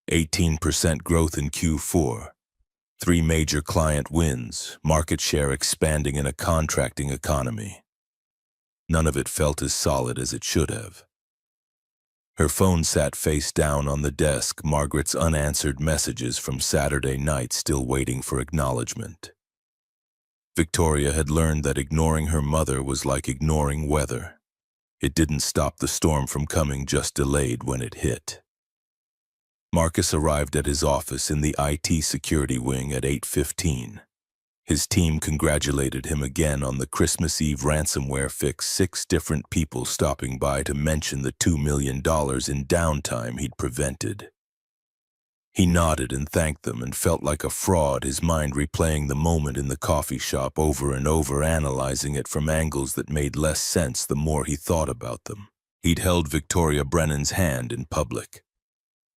18% growth in Q4, 3 major client wins, market share expanding in a contracting economy. None of it felt as solid as it should have. Her phone sat face down on the desk, Margaret's unanswered messages from Saturday night still waiting for acknowledgement. Victoria had learned that ignoring her mother was like ignoring weather. It didn't stop the storm from coming, just delayed when it hit. Marcus arrived at his office in the IT security wing at 8:15. His team congratulated him again on the Christmas Eve ransomware fix, 6 different people stopping by to mention the $2 million in downtime he'd prevented. He nodded and thanked them and felt like a fraud, his mind replaying the moment in the coffee shop over and over, analyzing it from angles that made less sense the more he thought about them. He'd held Victoria Brennan's hand in public.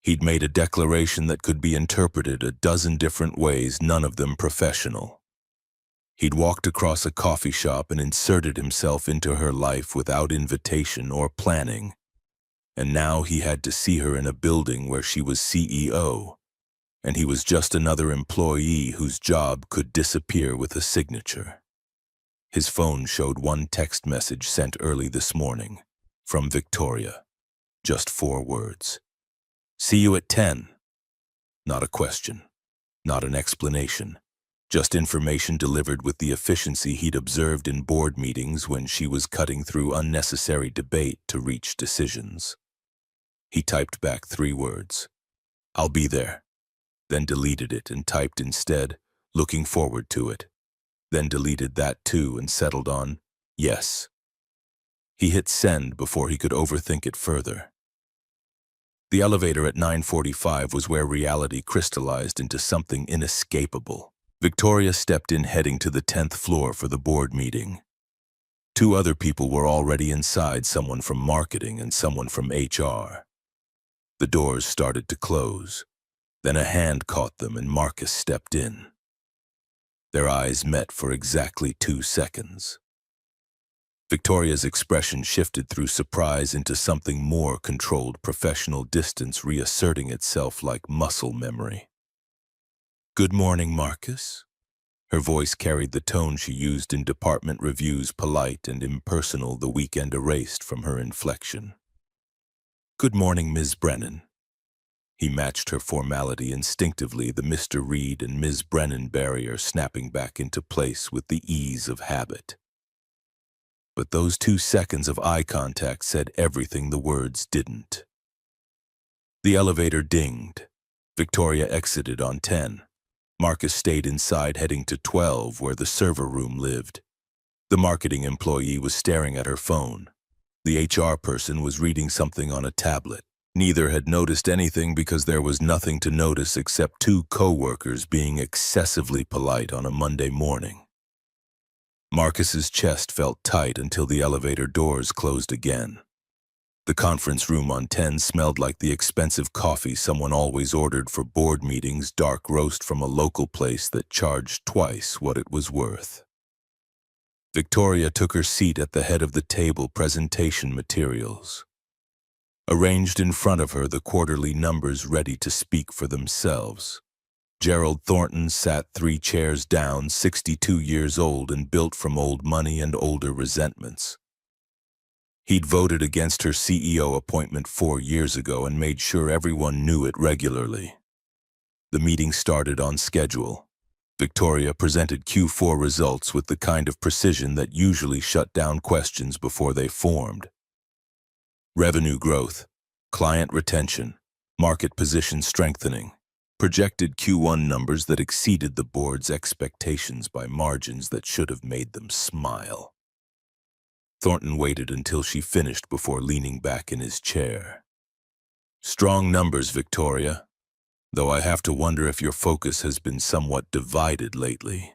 He'd made a declaration that could be interpreted a dozen different ways, none of them professional. He'd walked across a coffee shop and inserted himself into her life without invitation or planning. And now he had to see her in a building where she was CEO, and he was just another employee whose job could disappear with a signature. His phone showed one text message sent early this morning, from Victoria. Just 4 words. "See you at 10. Not a question, not an explanation, just information delivered with the efficiency he'd observed in board meetings when she was cutting through unnecessary debate to reach decisions. He typed back 3 words, "I'll be there," then deleted it and typed instead, "Looking forward to it," then deleted that too and settled on, "Yes." He hit send before he could overthink it further. The elevator at 9:45 was where reality crystallized into something inescapable. Victoria stepped in, heading to the 10th floor for the board meeting. 2 other people were already inside, someone from marketing and someone from HR. The doors started to close. Then a hand caught them and Marcus stepped in. Their eyes met for exactly 2 seconds. Victoria's expression shifted through surprise into something more controlled, professional distance reasserting itself like muscle memory. "Good morning, Marcus." Her voice carried the tone she used in department reviews, polite and impersonal, the weekend erased from her inflection. "Good morning, Ms. Brennan." He matched her formality instinctively, the Mr. Reed and Ms. Brennan barrier snapping back into place with the ease of habit. But those 2 seconds of eye contact said everything the words didn't. The elevator dinged. Victoria exited on 10. Marcus stayed inside, heading to 12, where the server room lived. The marketing employee was staring at her phone. The HR person was reading something on a tablet. Neither had noticed anything because there was nothing to notice except 2 co-workers being excessively polite on a Monday morning. Marcus's chest felt tight until the elevator doors closed again. The conference room on 10 smelled like the expensive coffee someone always ordered for board meetings, dark roast from a local place that charged twice what it was worth. Victoria took her seat at the head of the table, presentation materials. Arranged in front of her, the quarterly numbers ready to speak for themselves. Gerald Thornton sat 3 chairs down, 62 years old and built from old money and older resentments. He'd voted against her CEO appointment 4 years ago and made sure everyone knew it regularly. The meeting started on schedule. Victoria presented Q4 results with the kind of precision that usually shut down questions before they formed. Revenue growth, client retention, market position strengthening, projected Q1 numbers that exceeded the board's expectations by margins that should have made them smile. Thornton waited until she finished before leaning back in his chair. "Strong numbers, Victoria, though I have to wonder if your focus has been somewhat divided lately."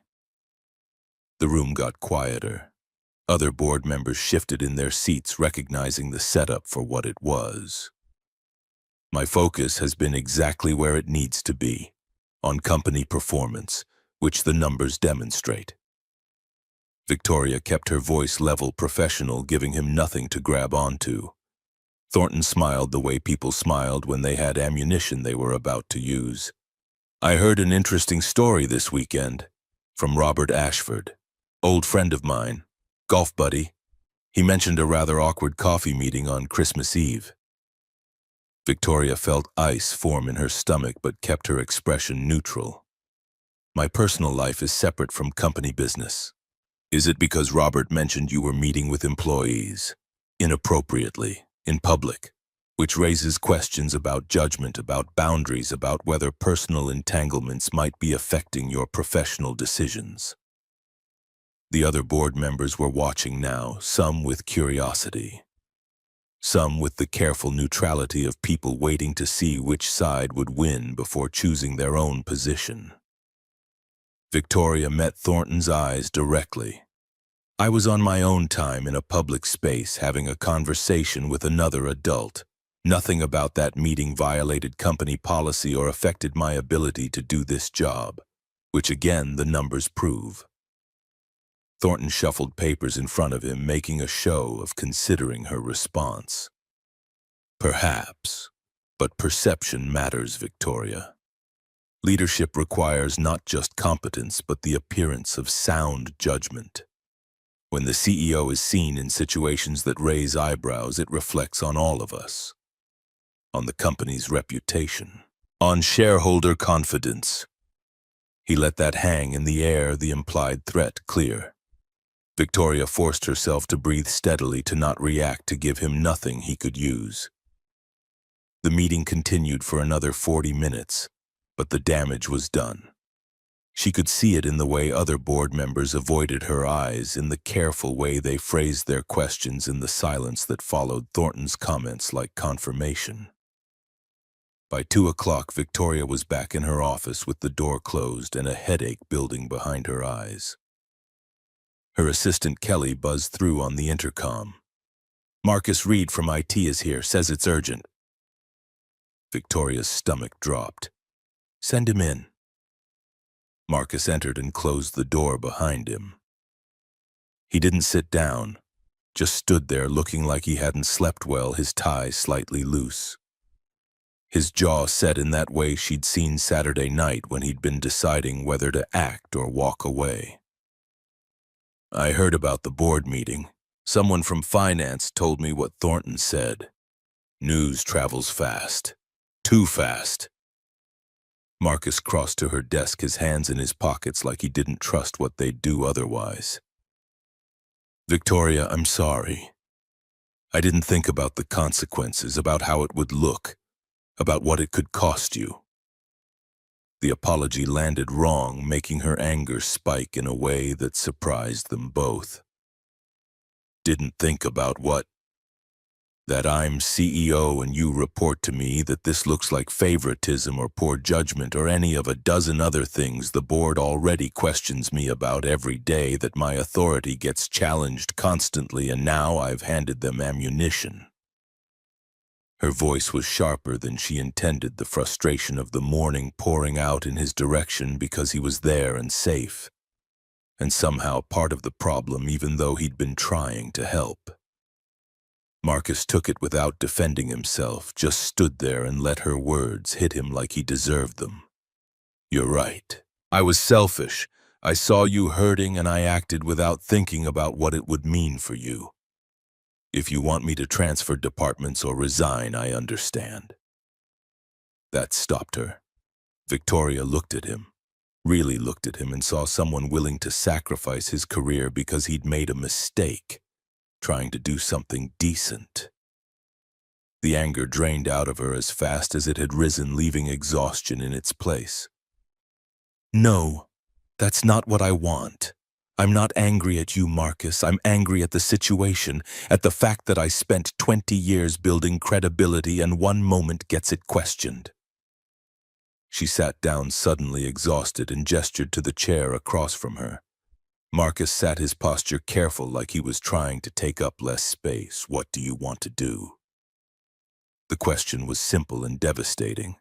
The room got quieter. Other board members shifted in their seats, recognizing the setup for what it was. "My focus has been exactly where it needs to be, on company performance, which the numbers demonstrate." Victoria kept her voice level, professional, giving him nothing to grab onto. Thornton smiled the way people smiled when they had ammunition they were about to use. "I heard an interesting story this weekend from Robert Ashford, old friend of mine, golf buddy. He mentioned a rather awkward coffee meeting on Christmas Eve." Victoria felt ice form in her stomach but kept her expression neutral. "My personal life is separate from company business." "Is it because Robert mentioned you were meeting with employees inappropriately, in public, which raises questions about judgment, about boundaries, about whether personal entanglements might be affecting your professional decisions?" The other board members were watching now, some with curiosity, some with the careful neutrality of people waiting to see which side would win before choosing their own position. Victoria met Thornton's eyes directly. "I was on my own time in a public space having a conversation with another adult. Nothing about that meeting violated company policy or affected my ability to do this job, which again the numbers prove." Thornton shuffled papers in front of him, making a show of considering her response. "Perhaps, but perception matters, Victoria. Leadership requires not just competence, but the appearance of sound judgment. When the CEO is seen in situations that raise eyebrows, it reflects on all of us, on the company's reputation, on shareholder confidence." He let that hang in the air, the implied threat clear. Victoria forced herself to breathe steadily, to not react, to give him nothing he could use. The meeting continued for another 40 minutes, but the damage was done. She could see it in the way other board members avoided her eyes, in the careful way they phrased their questions, in the silence that followed Thornton's comments like confirmation. By 2 o'clock, Victoria was back in her office with the door closed and a headache building behind her eyes. Her assistant Kelly buzzed through on the intercom. "Marcus Reed from IT is here, says it's urgent." Victoria's stomach dropped. "Send him in." Marcus entered and closed the door behind him. He didn't sit down, just stood there looking like he hadn't slept well, his tie slightly loose. His jaw set in that way she'd seen Saturday night when he'd been deciding whether to act or walk away. "I heard about the board meeting. Someone from finance told me what Thornton said. News travels fast. Too fast." Marcus crossed to her desk, his hands in his pockets like he didn't trust what they'd do otherwise. "Victoria, I'm sorry. I didn't think about the consequences, about how it would look, about what it could cost you." The apology landed wrong, making her anger spike in a way that surprised them both. "Didn't think about what? That I'm CEO and you report to me, that this looks like favoritism or poor judgment or any of a dozen other things the board already questions me about every day, that my authority gets challenged constantly, and now I've handed them ammunition." Her voice was sharper than she intended, the frustration of the morning pouring out in his direction because he was there and safe, and somehow part of the problem, even though he'd been trying to help. Marcus took it without defending himself, just stood there and let her words hit him like he deserved them. "You're right. I was selfish. I saw you hurting and I acted without thinking about what it would mean for you. If you want me to transfer departments or resign, I understand." That stopped her. Victoria looked at him, really looked at him, and saw someone willing to sacrifice his career because he'd made a mistake, trying to do something decent. The anger drained out of her as fast as it had risen, leaving exhaustion in its place. "No, that's not what I want. I'm not angry at you, Marcus. I'm angry at the situation, at the fact that I spent 20 years building credibility and one moment gets it questioned." She sat down suddenly, exhausted, and gestured to the chair across from her. Marcus sat, his posture careful, like he was trying to take up less space. "What do you want to do?" The question was simple and devastating.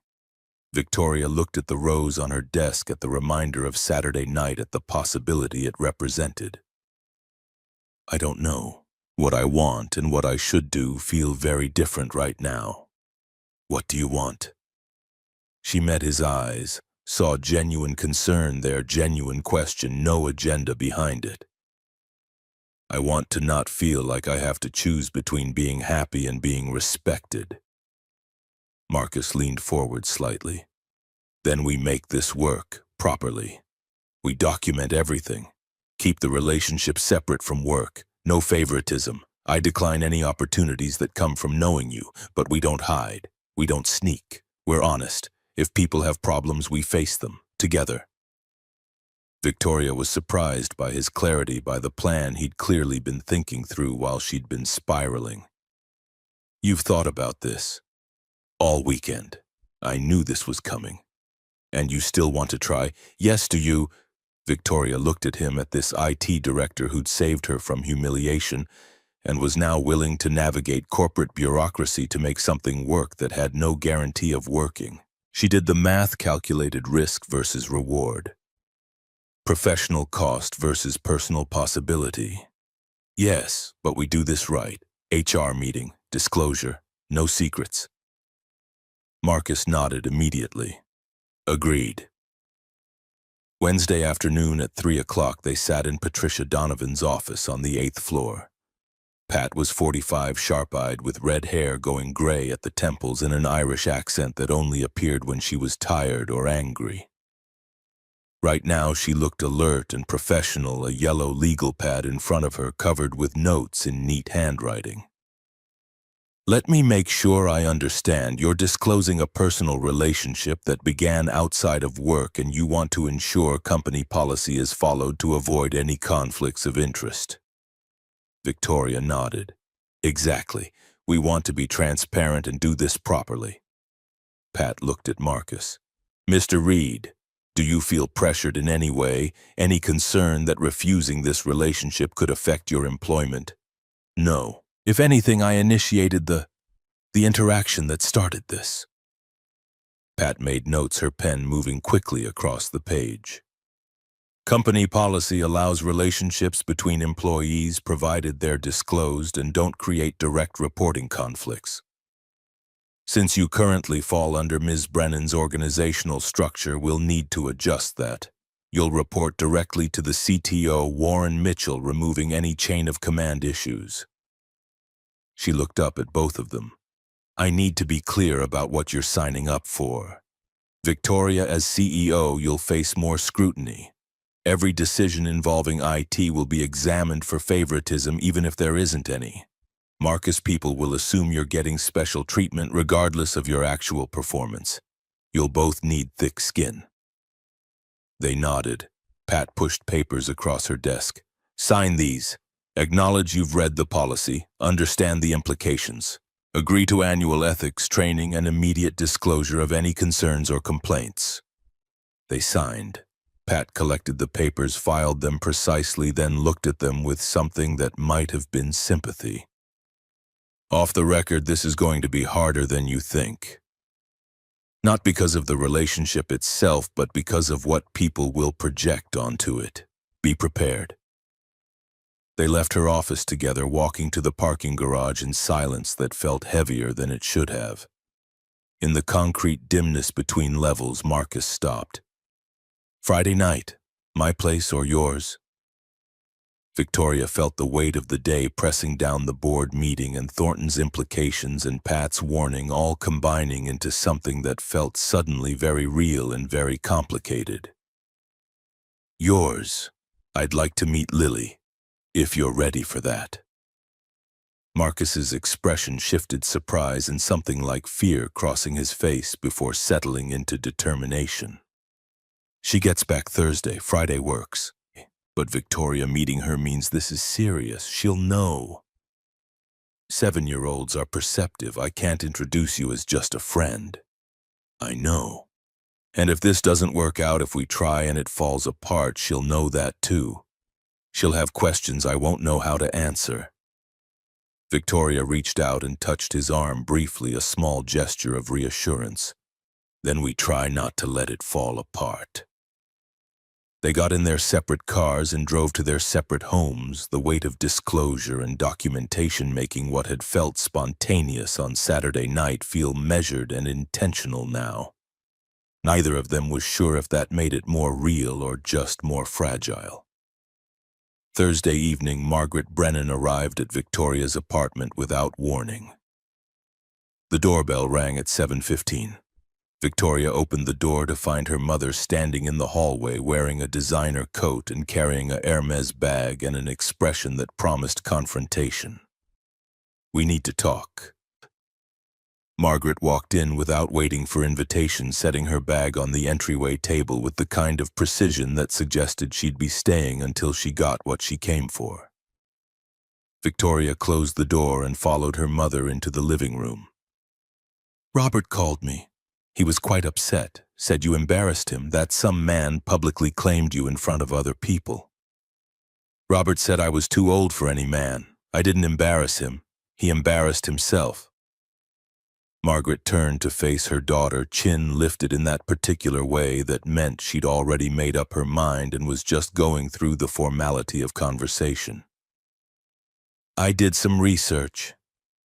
Victoria looked at the rose on her desk, at the reminder of Saturday night, at the possibility it represented. I don't know. What I want and what I should do feel very different right now. What do you want? She met his eyes, saw genuine concern there, genuine question, no agenda behind it. I want to not feel like I have to choose between being happy and being respected. Marcus leaned forward slightly. Then we make this work, properly. We document everything. Keep the relationship separate from work. No favoritism. I decline any opportunities that come from knowing you, but we don't hide. We don't sneak. We're honest. If people have problems, we face them, together. Victoria was surprised by his clarity, by the plan he'd clearly been thinking through while she'd been spiraling. You've thought about this all weekend. I knew this was coming. And you still want to try? Yes, do you? Victoria looked at him, at this IT director who'd saved her from humiliation and was now willing to navigate corporate bureaucracy to make something work that had no guarantee of working. She did the math, calculated risk versus reward. Professional cost versus personal possibility. Yes, but we do this right. HR meeting, disclosure, no secrets. Marcus nodded immediately. Agreed. Wednesday afternoon at 3 o'clock, they sat in Patricia Donovan's office on the 8th floor. Pat was 45, sharp-eyed, with red hair going gray at the temples and an Irish accent that only appeared when she was tired or angry. Right now she looked alert and professional, a yellow legal pad in front of her covered with notes in neat handwriting. Let me make sure I understand. You're disclosing a personal relationship that began outside of work, and you want to ensure company policy is followed to avoid any conflicts of interest. Victoria nodded. Exactly. We want to be transparent and do this properly. Pat looked at Marcus. Mr. Reed, do you feel pressured in any way, any concern that refusing this relationship could affect your employment? No. If anything, I initiated the interaction that started this. Pat made notes, her pen moving quickly across the page. Company policy allows relationships between employees provided they're disclosed and don't create direct reporting conflicts. Since you currently fall under Ms. Brennan's organizational structure, we'll need to adjust that. You'll report directly to the CTO, Warren Mitchell, removing any chain of command issues. She looked up at both of them. I need to be clear about what you're signing up for. Victoria, as CEO, you'll face more scrutiny. Every decision involving IT will be examined for favoritism, even if there isn't any. Marcus, people will assume you're getting special treatment regardless of your actual performance. You'll both need thick skin. They nodded. Pat pushed papers across her desk. Sign these. Acknowledge you've read the policy, understand the implications. Agree to annual ethics training and immediate disclosure of any concerns or complaints. They signed. Pat collected the papers, filed them precisely, then looked at them with something that might have been sympathy. Off the record, this is going to be harder than you think. Not because of the relationship itself, but because of what people will project onto it. Be prepared. They left her office together, walking to the parking garage in silence that felt heavier than it should have. In the concrete dimness between levels, Marcus stopped. Friday night, my place or yours? Victoria felt the weight of the day pressing down the board meeting and Thornton's implications and Pat's warning all combining into something that felt suddenly very real and very complicated. Yours. I'd like to meet Lily. If you're ready for that. Marcus's expression shifted, surprise and something like fear crossing his face before settling into determination. She gets back Thursday, Friday works. But Victoria, meeting her means this is serious. She'll know. 7-year-olds are perceptive. I can't introduce you as just a friend. I know. And if this doesn't work out, if we try and it falls apart, she'll know that too. She'll have questions I won't know how to answer. Victoria reached out and touched his arm briefly, a small gesture of reassurance. Then we try not to let it fall apart. They got in their separate cars and drove to their separate homes, the weight of disclosure and documentation making what had felt spontaneous on Saturday night feel measured and intentional now. Neither of them was sure if that made it more real or just more fragile. Thursday evening, Margaret Brennan arrived at Victoria's apartment without warning. The doorbell rang at 7:15. Victoria opened the door to find her mother standing in the hallway wearing a designer coat and carrying a Hermes bag and an expression that promised confrontation. "We need to talk." Margaret walked in without waiting for invitation, setting her bag on the entryway table with the kind of precision that suggested she'd be staying until she got what she came for. Victoria closed the door and followed her mother into the living room. "Robert called me. He was quite upset, said you embarrassed him, that some man publicly claimed you in front of other people. Robert said I was too old for any man. I didn't embarrass him. He embarrassed himself." Margaret turned to face her daughter, chin lifted in that particular way that meant she'd already made up her mind and was just going through the formality of conversation. "I did some research.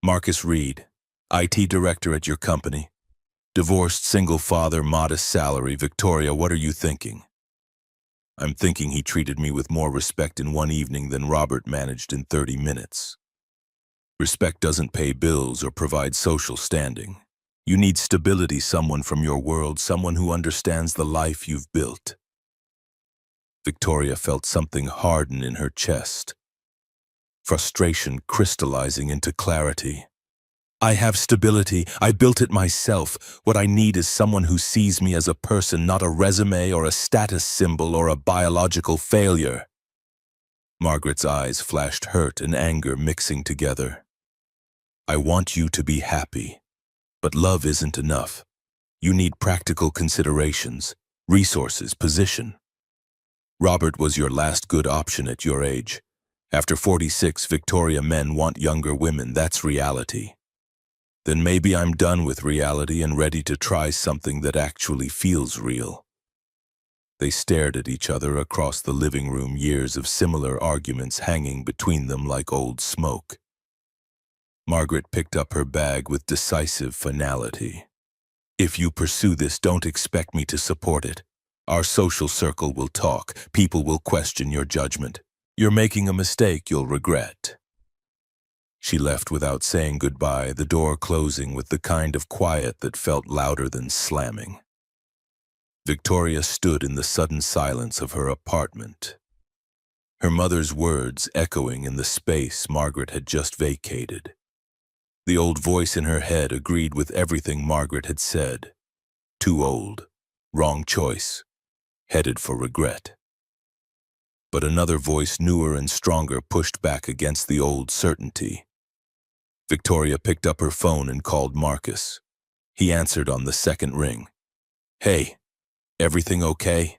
Marcus Reed, IT director at your company. Divorced single father, modest salary. Victoria, what are you thinking?" "I'm thinking he treated me with more respect in one evening than Robert managed in 30 minutes. Respect doesn't pay bills or provide social standing. You need stability, someone from your world, someone who understands the life you've built." Victoria felt something harden in her chest, frustration crystallizing into clarity. "I have stability. I built it myself. What I need is someone who sees me as a person, not a resume or a status symbol or a biological failure." Margaret's eyes flashed hurt and anger mixing together. "I want you to be happy, but love isn't enough. You need practical considerations, resources, position. Robert was your last good option at your age. After 46, Victoria men want younger women. That's reality. Then maybe I'm done with reality and ready to try something that actually feels real." They stared at each other across the living room, years of similar arguments hanging between them like old smoke. Margaret picked up her bag with decisive finality. "If you pursue this, don't expect me to support it. Our social circle will talk. People will question your judgment. You're making a mistake you'll regret." She left without saying goodbye, the door closing with the kind of quiet that felt louder than slamming. Victoria stood in the sudden silence of her apartment, her mother's words echoing in the space Margaret had just vacated. The old voice in her head agreed with everything Margaret had said. Too old, wrong choice, headed for regret. But another voice, newer and stronger, pushed back against the old certainty. Victoria picked up her phone and called Marcus. He answered on the second ring. "Hey, everything okay?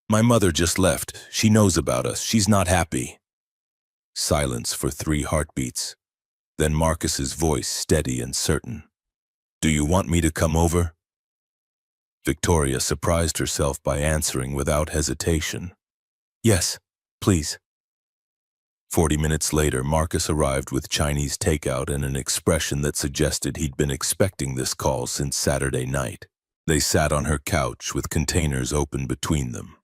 My mother just left. She knows about us. She's not happy." Silence for 3 heartbeats. Then Marcus's voice, steady and certain. "Do you want me to come over?" Victoria surprised herself by answering without hesitation. "Yes, please." 40 minutes later, Marcus arrived with Chinese takeout and an expression that suggested he'd been expecting this call since Saturday night. They sat on her couch with containers open between them.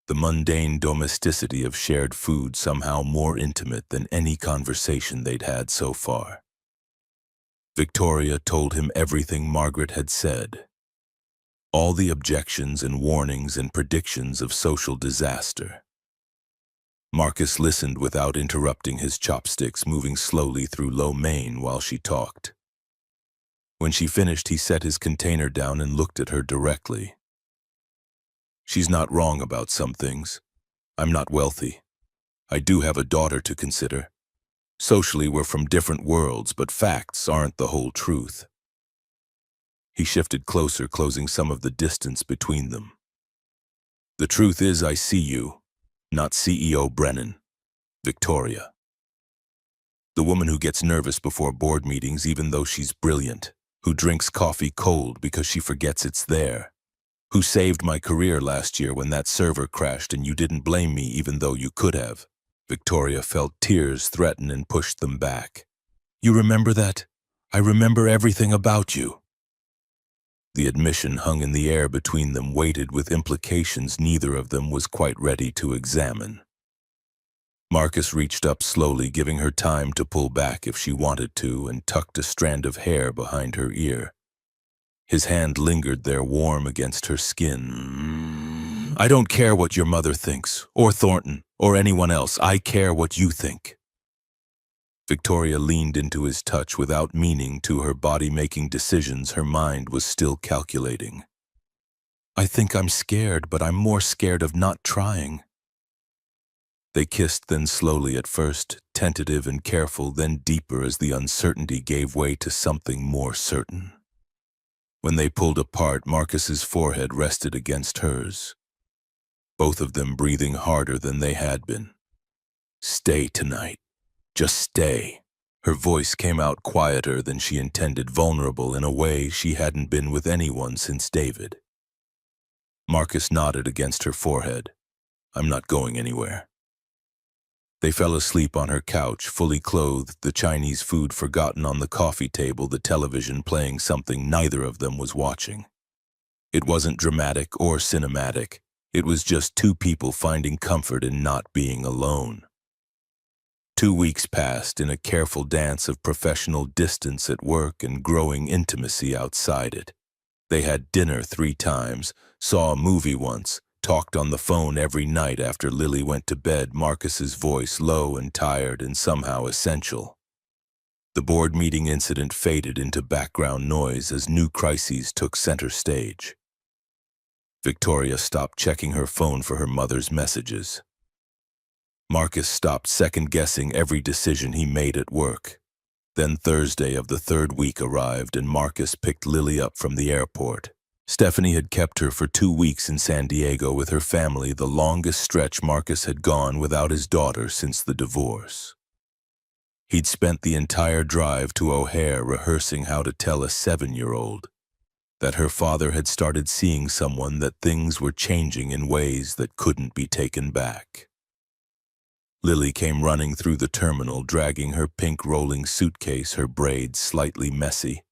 The mundane domesticity of shared food somehow more intimate than any conversation they'd had so far. Victoria told him everything Margaret had said. All the objections and warnings and predictions of social disaster. Marcus listened without interrupting his chopsticks, moving slowly through lo mein while she talked. When she finished, he set his container down and looked at her directly. "She's not wrong about some things. I'm not wealthy. I do have a daughter to consider. Socially, we're from different worlds, but facts aren't the whole truth." He shifted closer, closing some of the distance between them. "The truth is, I see you. Not CEO Brennan. Victoria. The woman who gets nervous before board meetings even though she's brilliant, who drinks coffee cold because she forgets it's there, Who saved my career last year when that server crashed and you didn't blame me even though you could have. Victoria felt tears threaten and pushed them back. You remember that? I remember everything about you. The admission hung in the air between them, weighted with implications neither of them was quite ready to examine. Marcus reached up slowly, giving her time to pull back if she wanted to, and tucked a strand of hair behind her ear. His hand lingered there, warm against her skin. I don't care what your mother thinks, or Thornton, or anyone else. I care what you think. Victoria leaned into his touch without meaning to, her body making decisions her mind was still calculating. I think I'm scared, but I'm more scared of not trying. They kissed, then slowly at first, tentative and careful, then deeper as the uncertainty gave way to something more certain. When they pulled apart, Marcus's forehead rested against hers, both of them breathing harder than they had been. Stay tonight. Just stay. Her voice came out quieter than she intended, vulnerable in a way she hadn't been with anyone since David. Marcus nodded against her forehead. I'm not going anywhere. They fell asleep on her couch, fully clothed, the Chinese food forgotten on the coffee table, the television playing something neither of them was watching. It wasn't dramatic or cinematic. It was just two people finding comfort in not being alone. 2 weeks passed in a careful dance of professional distance at work and growing intimacy outside it. They had dinner 3 times, saw a movie once, talked on the phone every night after Lily went to bed, Marcus's voice low and tired and somehow essential. The board meeting incident faded into background noise as new crises took center stage. Victoria stopped checking her phone for her mother's messages. Marcus stopped second-guessing every decision he made at work. Then Thursday of the 3rd week arrived and Marcus picked Lily up from the airport. Stephanie had kept her for 2 weeks in San Diego with her family, the longest stretch Marcus had gone without his daughter since the divorce. He'd spent the entire drive to O'Hare rehearsing how to tell a 7-year-old that her father had started seeing someone, that things were changing in ways that couldn't be taken back. Lily came running through the terminal, dragging her pink rolling suitcase, her braids slightly messy.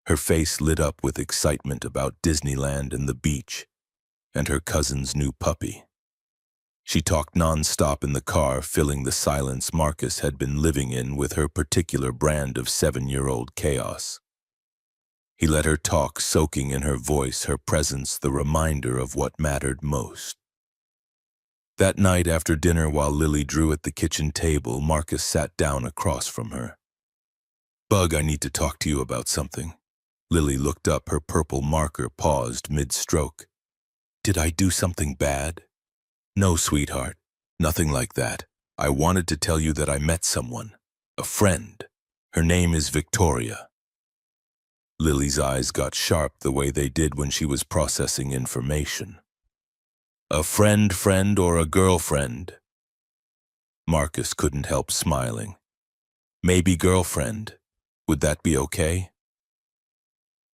Her face lit up with excitement about Disneyland and the beach, and her cousin's new puppy. She talked non-stop in the car, filling the silence Marcus had been living in with her particular brand of 7-year-old chaos. He let her talk, soaking in her voice, her presence, the reminder of what mattered most. That night after dinner, while Lily drew at the kitchen table, Marcus sat down across from her. Bug, I need to talk to you about something. Lily looked up, her purple marker paused mid-stroke. Did I do something bad? No, sweetheart, nothing like that. I wanted to tell you that I met someone, a friend. Her name is Victoria. Lily's eyes got sharp the way they did when she was processing information. A friend or a girlfriend? Marcus couldn't help smiling. Maybe girlfriend. Would that be okay?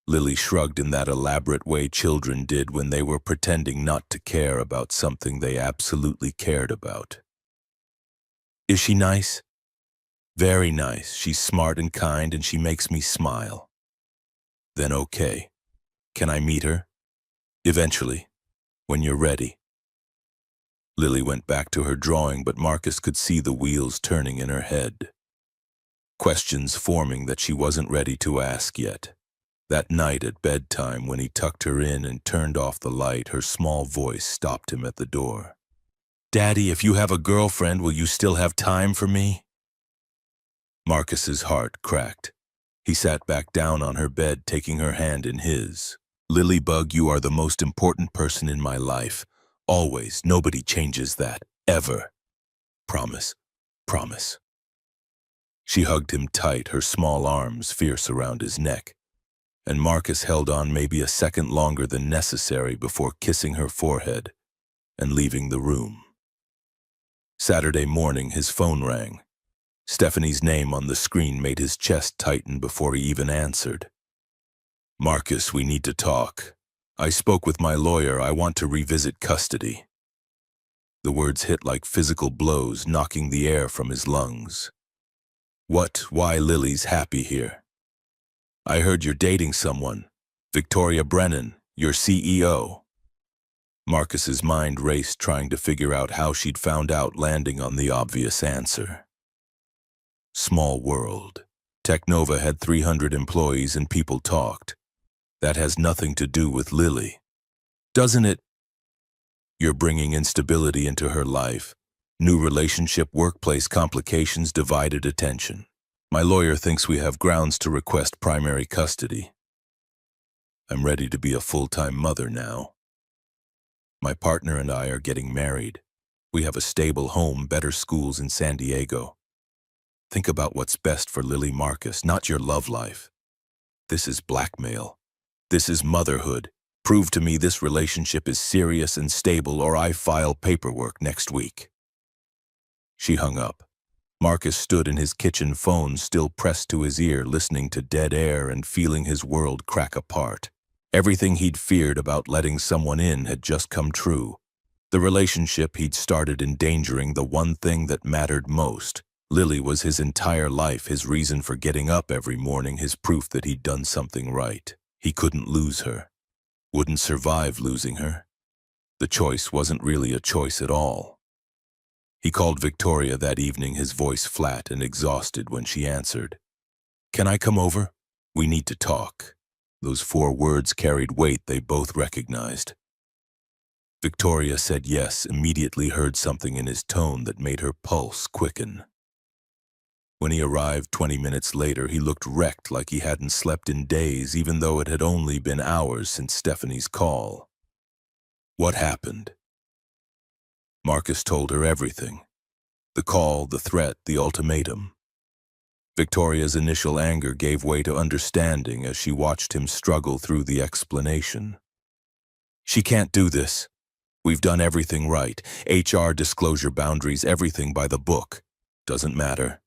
Lily shrugged in that elaborate way children did when they were pretending not to care about something they absolutely cared about. Is she nice? Very nice. She's smart and kind and she makes me smile. Then okay. Can I meet her? Eventually, when you're ready. Lily went back to her drawing, but Marcus could see the wheels turning in her head. Questions forming that she wasn't ready to ask yet. That night at bedtime, when he tucked her in and turned off the light, her small voice stopped him at the door. Daddy, if you have a girlfriend, will you still have time for me? Marcus's heart cracked. He sat back down on her bed, taking her hand in his. Lily Bug, you are the most important person in my life. Always. Nobody changes that. Ever. Promise. Promise. She hugged him tight, her small arms fierce around his neck. And Marcus held on maybe a second longer than necessary before kissing her forehead and leaving the room. Saturday morning, his phone rang. Stephanie's name on the screen made his chest tighten before he even answered. Marcus, we need to talk. I spoke with my lawyer. I want to revisit custody. The words hit like physical blows, knocking the air from his lungs. What? Why Lily's happy here? I heard you're dating someone. Victoria Brennan, your CEO. Marcus's mind raced, trying to figure out how she'd found out, landing on the obvious answer. Small world. Technova had 300 employees and people talked. That has nothing to do with Lily. Doesn't it? You're bringing instability into her life. New relationship, workplace complications, divided attention. My lawyer thinks we have grounds to request primary custody. I'm ready to be a full-time mother now. My partner and I are getting married. We have a stable home, better schools in San Diego. Think about what's best for Lily, Marcus, not your love life. This is blackmail. This is motherhood. Prove to me this relationship is serious and stable, or I file paperwork next week. She hung up. Marcus stood in his kitchen, phone still pressed to his ear, listening to dead air and feeling his world crack apart. Everything he'd feared about letting someone in had just come true. The relationship he'd started endangering the one thing that mattered most. Lily was his entire life, his reason for getting up every morning, his proof that he'd done something right. He couldn't lose her. Wouldn't survive losing her. The choice wasn't really a choice at all. He called Victoria that evening, his voice flat and exhausted when she answered. Can I come over? We need to talk. Those 4 words carried weight they both recognized. Victoria said yes, immediately heard something in his tone that made her pulse quicken. When he arrived 20 minutes later, he looked wrecked, like he hadn't slept in days, even though it had only been hours since Stephanie's call. What happened? Marcus told her everything. The call, the threat, the ultimatum. Victoria's initial anger gave way to understanding as she watched him struggle through the explanation. She can't do this. We've done everything right. HR, disclosure boundaries, everything by the book. Doesn't matter.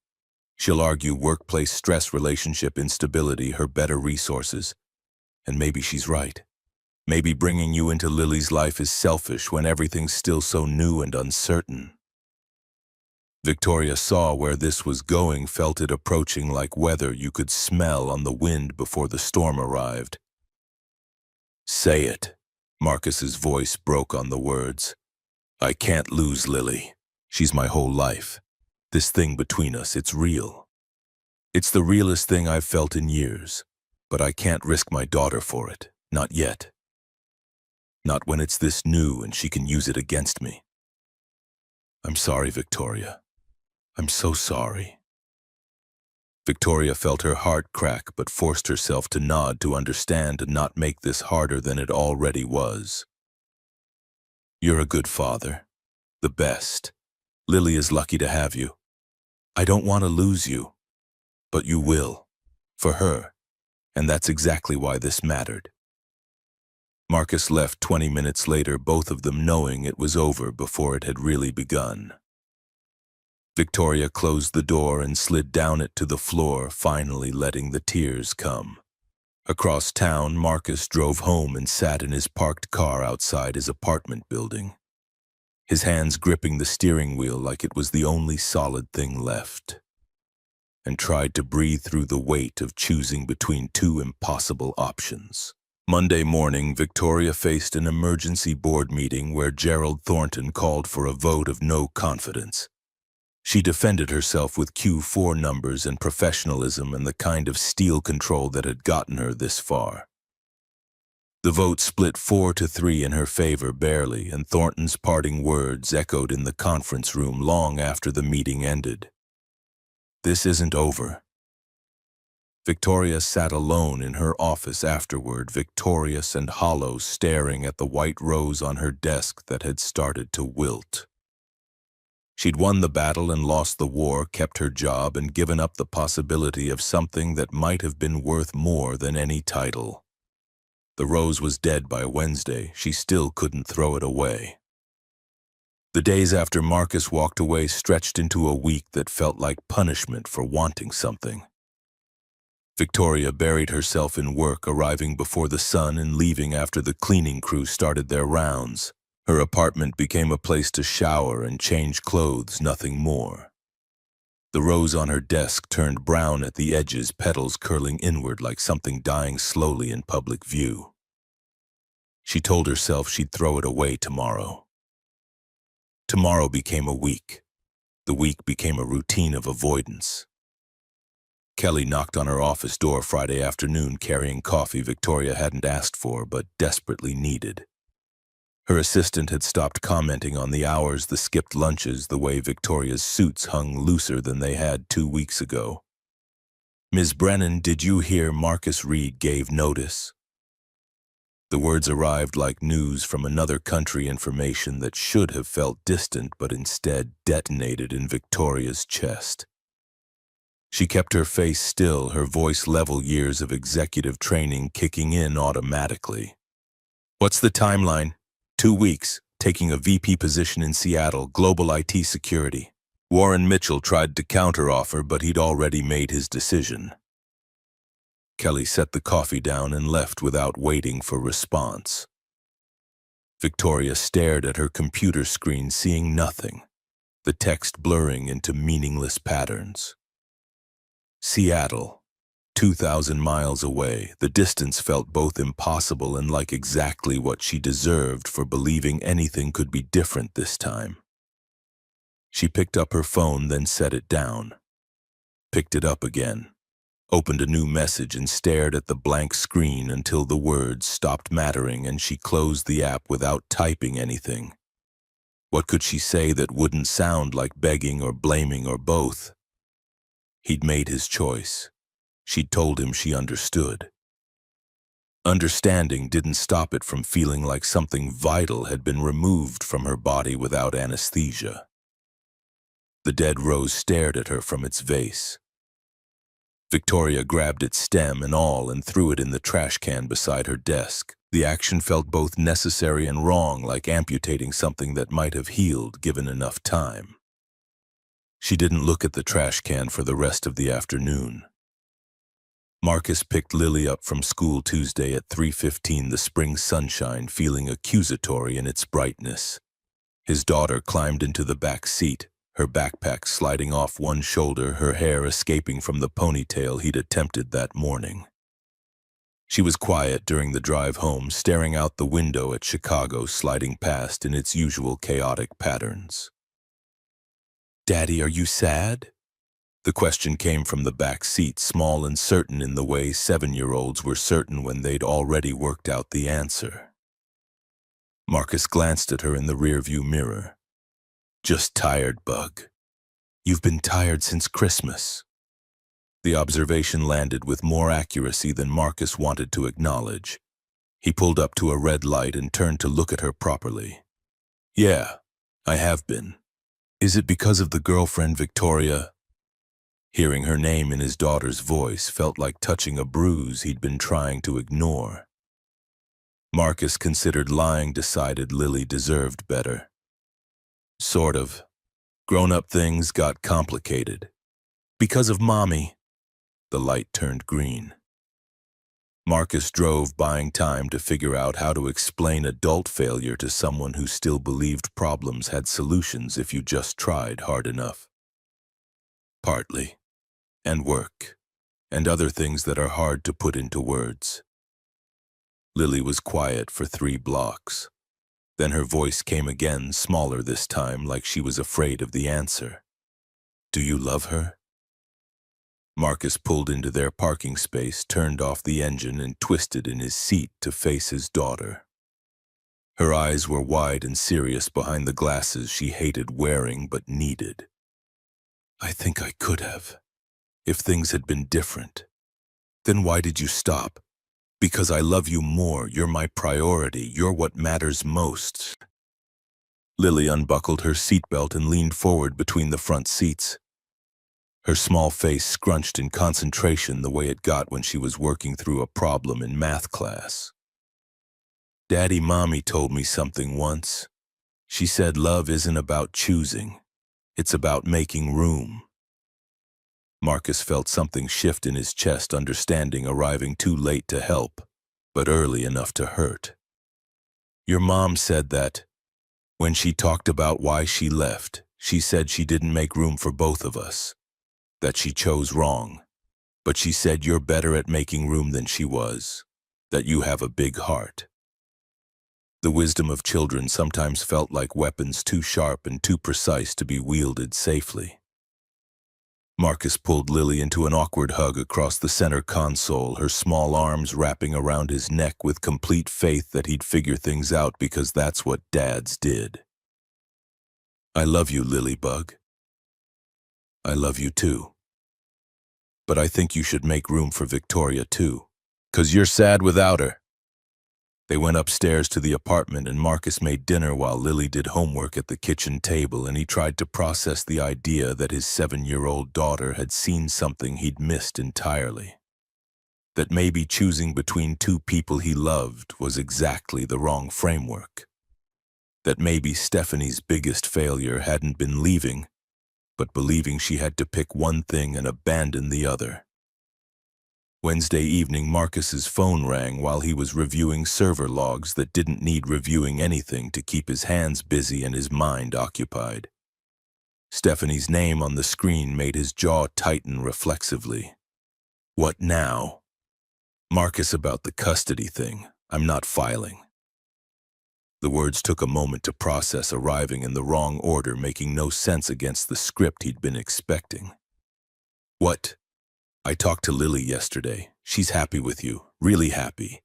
She'll argue workplace stress, relationship instability, her better resources. And maybe she's right. Maybe bringing you into Lily's life is selfish when everything's still so new and uncertain. Victoria saw where this was going, felt it approaching like weather you could smell on the wind before the storm arrived. Say it. Marcus's voice broke on the words. I can't lose Lily. She's my whole life. This thing between us, it's real. It's the realest thing I've felt in years, but I can't risk my daughter for it. Not yet. Not when it's this new and she can use it against me. I'm sorry, Victoria. I'm so sorry. Victoria felt her heart crack, but forced herself to nod, to understand and not make this harder than it already was. You're a good father. The best. Lily is lucky to have you. I don't want to lose you. But you will. For her. And that's exactly why this mattered. Marcus left 20 minutes later, both of them knowing it was over before it had really begun. Victoria closed the door and slid down it to the floor, finally letting the tears come. Across town, Marcus drove home and sat in his parked car outside his apartment building, his hands gripping the steering wheel like it was the only solid thing left, and tried to breathe through the weight of choosing between 2 impossible options. Monday morning, Victoria faced an emergency board meeting where Gerald Thornton called for a vote of no confidence. She defended herself with Q4 numbers and professionalism and the kind of steel control that had gotten her this far. The vote split 4-3 in her favor, barely, and Thornton's parting words echoed in the conference room long after the meeting ended. This isn't over. Victoria sat alone in her office afterward, victorious and hollow, staring at the white rose on her desk that had started to wilt. She'd won the battle and lost the war, kept her job, and given up the possibility of something that might have been worth more than any title. The rose was dead by Wednesday. She still couldn't throw it away. The days after Marcus walked away stretched into a week that felt like punishment for wanting something. Victoria buried herself in work, arriving before the sun and leaving after the cleaning crew started their rounds. Her apartment became a place to shower and change clothes, nothing more. The rose on her desk turned brown at the edges, petals curling inward like something dying slowly in public view. She told herself she'd throw it away tomorrow. Tomorrow became a week. The week became a routine of avoidance. Kelly knocked on her office door Friday afternoon carrying coffee Victoria hadn't asked for but desperately needed. Her assistant had stopped commenting on the hours, the skipped lunches, the way Victoria's suits hung looser than they had 2 weeks ago. "Ms. Brennan, did you hear Marcus Reed gave notice?" The words arrived like news from another country, information that should have felt distant but instead detonated in Victoria's chest. She kept her face still, her voice level, years of executive training kicking in automatically. "What's the timeline?" 2 weeks, taking a VP position in Seattle, global IT security. Warren Mitchell tried to counteroffer, but he'd already made his decision. Kelly set the coffee down and left without waiting for response. Victoria stared at her computer screen, seeing nothing, the text blurring into meaningless patterns. Seattle, 2,000 miles away. The distance felt both impossible and like exactly what she deserved for believing anything could be different this time. She picked up her phone, then set it down. Picked it up again. Opened a new message and stared at the blank screen until the words stopped mattering and she closed the app without typing anything. What could she say that wouldn't sound like begging or blaming or both? He'd made his choice. She'd told him she understood. Understanding didn't stop it from feeling like something vital had been removed from her body without anesthesia. The dead rose stared at her from its vase. Victoria grabbed its stem and all and threw it in the trash can beside her desk. The action felt both necessary and wrong, like amputating something that might have healed given enough time. She didn't look at the trash can for the rest of the afternoon. Marcus picked Lily up from school Tuesday at 3:15, the spring sunshine feeling accusatory in its brightness. His daughter climbed into the back seat, her backpack sliding off one shoulder, her hair escaping from the ponytail he'd attempted that morning. She was quiet during the drive home, staring out the window at Chicago sliding past in its usual chaotic patterns. "Daddy, are you sad?" The question came from the back seat, small and certain in the way 7-year-olds were certain when they'd already worked out the answer. Marcus glanced at her in the rearview mirror. "Just tired, bug. You've been tired since Christmas." The observation landed with more accuracy than Marcus wanted to acknowledge. He pulled up to a red light and turned to look at her properly. "Yeah, I have been. Is it because of the girlfriend, Victoria?" Hearing her name in his daughter's voice felt like touching a bruise he'd been trying to ignore. Marcus considered lying, decided Lily deserved better. "Sort of. Grown-up things got complicated. Because of Mommy." The light turned green. Marcus drove, buying time to figure out how to explain adult failure to someone who still believed problems had solutions if you just tried hard enough. "Partly. And work. And other things that are hard to put into words." Lily was quiet for 3 blocks. Then her voice came again, smaller this time, like she was afraid of the answer. "Do you love her?" Marcus pulled into their parking space, turned off the engine, and twisted in his seat to face his daughter. Her eyes were wide and serious behind the glasses she hated wearing but needed. "I think I could have. If things had been different." "Then why did you stop?" "Because I love you more. You're my priority. You're what matters most." Lily unbuckled her seatbelt and leaned forward between the front seats. Her small face scrunched in concentration the way it got when she was working through a problem in math class. "Daddy, Mommy told me something once. She said love isn't about choosing. It's about making room." Marcus felt something shift in his chest, understanding arriving too late to help, but early enough to hurt. Your mom said that, when she talked about why she left, she said she didn't make room for both of us, that she chose wrong. But she said you're better at making room than she was, that you have a big heart. The wisdom of children sometimes felt like weapons too sharp and too precise to be wielded safely. Marcus pulled Lily into an awkward hug across the center console, her small arms wrapping around his neck with complete faith that he'd figure things out because that's what dads did. I love you, Lilybug. I love you too. But I think you should make room for Victoria too, 'cause you're sad without her. They went upstairs to the apartment and Marcus made dinner while Lily did homework at the kitchen table, and he tried to process the idea that his 7-year-old daughter had seen something he'd missed entirely. That maybe choosing between two people he loved was exactly the wrong framework. That maybe Stephanie's biggest failure hadn't been leaving, but believing she had to pick one thing and abandon the other. Wednesday evening, Marcus's phone rang while he was reviewing server logs that didn't need reviewing anything to keep his hands busy and his mind occupied. Stephanie's name on the screen made his jaw tighten reflexively. What now? Marcus, about the custody thing. I'm not filing. The words took a moment to process, arriving in the wrong order, making no sense against the script he'd been expecting. What? I talked to Lily yesterday. She's happy with you, really happy.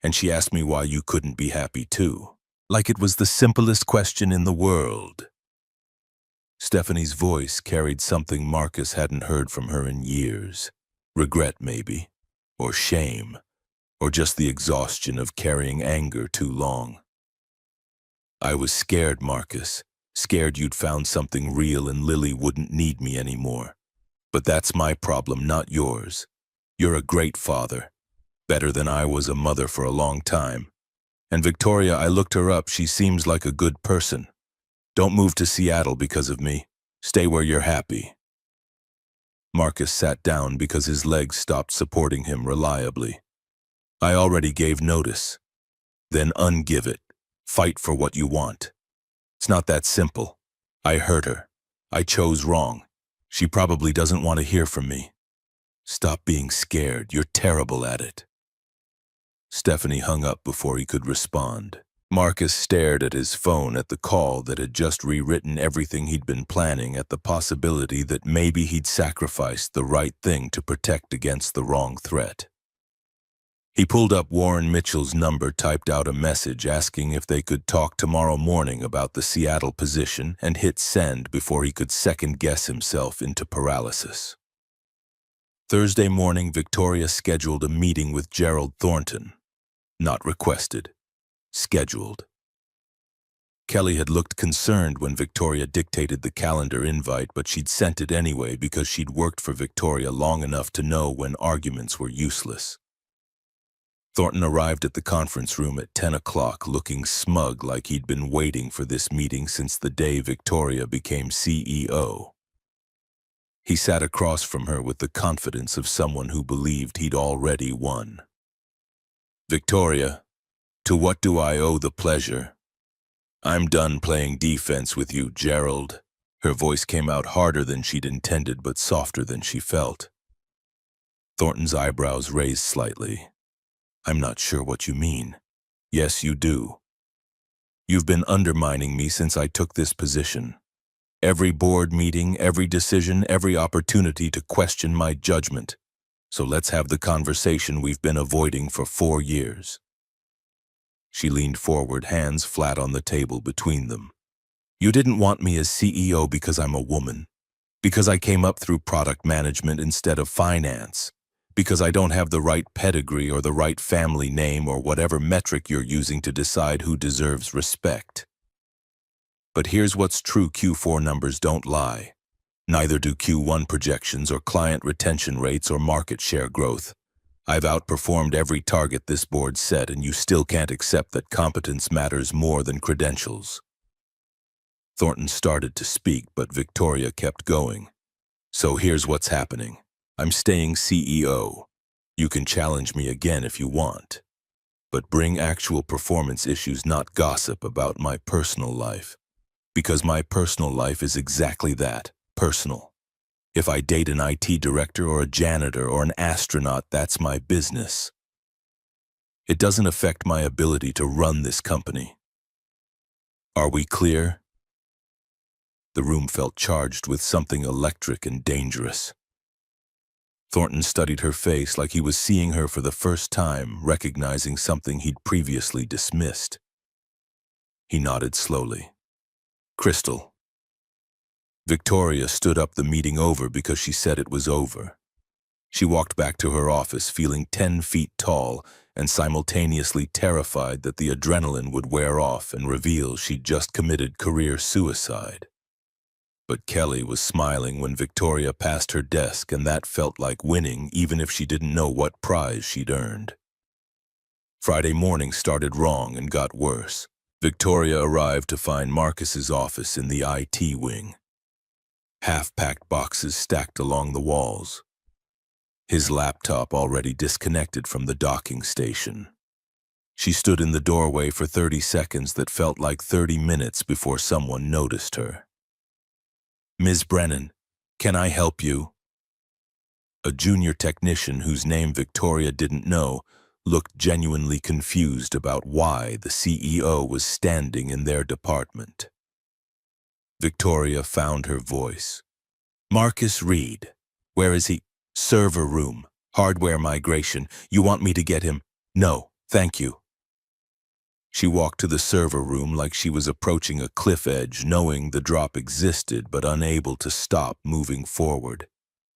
And she asked me why you couldn't be happy too. Like it was the simplest question in the world. Stephanie's voice carried something Marcus hadn't heard from her in years. Regret, maybe. Or shame. Or just the exhaustion of carrying anger too long. I was scared, Marcus. Scared you'd found something real and Lily wouldn't need me anymore. But that's my problem, not yours. You're a great father. Better than I was a mother for a long time. And Victoria, I looked her up. She seems like a good person. Don't move to Seattle because of me. Stay where you're happy. Marcus sat down because his legs stopped supporting him reliably. I already gave notice. Then ungive it. Fight for what you want. It's not that simple. I hurt her. I chose wrong. She probably doesn't want to hear from me. Stop being scared. You're terrible at it. Stephanie hung up before he could respond. Marcus stared at his phone, at the call that had just rewritten everything he'd been planning, at the possibility that maybe he'd sacrificed the right thing to protect against the wrong threat. He pulled up Warren Mitchell's number, typed out a message asking if they could talk tomorrow morning about the Seattle position, and hit send before he could second-guess himself into paralysis. Thursday morning, Victoria scheduled a meeting with Gerald Thornton. Not requested. Scheduled. Kelly had looked concerned when Victoria dictated the calendar invite, but she'd sent it anyway because she'd worked for Victoria long enough to know when arguments were useless. Thornton arrived at the conference room at 10 o'clock, looking smug, like he'd been waiting for this meeting since the day Victoria became CEO. He sat across from her with the confidence of someone who believed he'd already won. Victoria, to what do I owe the pleasure? I'm done playing defense with you, Gerald. Her voice came out harder than she'd intended, but softer than she felt. Thornton's eyebrows raised slightly. I'm not sure what you mean. Yes, you do. You've been undermining me since I took this position. Every board meeting, every decision, every opportunity to question my judgment. So let's have the conversation we've been avoiding for 4 years. She leaned forward, hands flat on the table between them. You didn't want me as CEO because I'm a woman. Because I came up through product management instead of finance. Because I don't have the right pedigree or the right family name or whatever metric you're using to decide who deserves respect. But here's what's true: Q4 numbers don't lie. Neither do Q1 projections or client retention rates or market share growth. I've outperformed every target this board set, and you still can't accept that competence matters more than credentials. Thornton started to speak, but Victoria kept going. So here's what's happening. I'm staying CEO. You can challenge me again if you want. But bring actual performance issues, not gossip about my personal life. Because my personal life is exactly that, personal. If I date an IT director or a janitor or an astronaut, that's my business. It doesn't affect my ability to run this company. Are we clear? The room felt charged with something electric and dangerous. Thornton studied her face like he was seeing her for the first time, recognizing something he'd previously dismissed. He nodded slowly. Crystal. Victoria stood up, the meeting over because she said it was over. She walked back to her office feeling 10 feet tall and simultaneously terrified that the adrenaline would wear off and reveal she'd just committed career suicide. But Kelly was smiling when Victoria passed her desk, and that felt like winning even if she didn't know what prize she'd earned. Friday morning started wrong and got worse. Victoria arrived to find Marcus's office in the IT wing. Half-packed boxes stacked along the walls. His laptop already disconnected from the docking station. She stood in the doorway for 30 seconds that felt like 30 minutes before someone noticed her. Ms. Brennan, can I help you? A junior technician whose name Victoria didn't know looked genuinely confused about why the CEO was standing in their department. Victoria found her voice. Marcus Reed. Where is he? Server room. Hardware migration. You want me to get him? No, thank you. She walked to the server room like she was approaching a cliff edge, knowing the drop existed but unable to stop moving forward.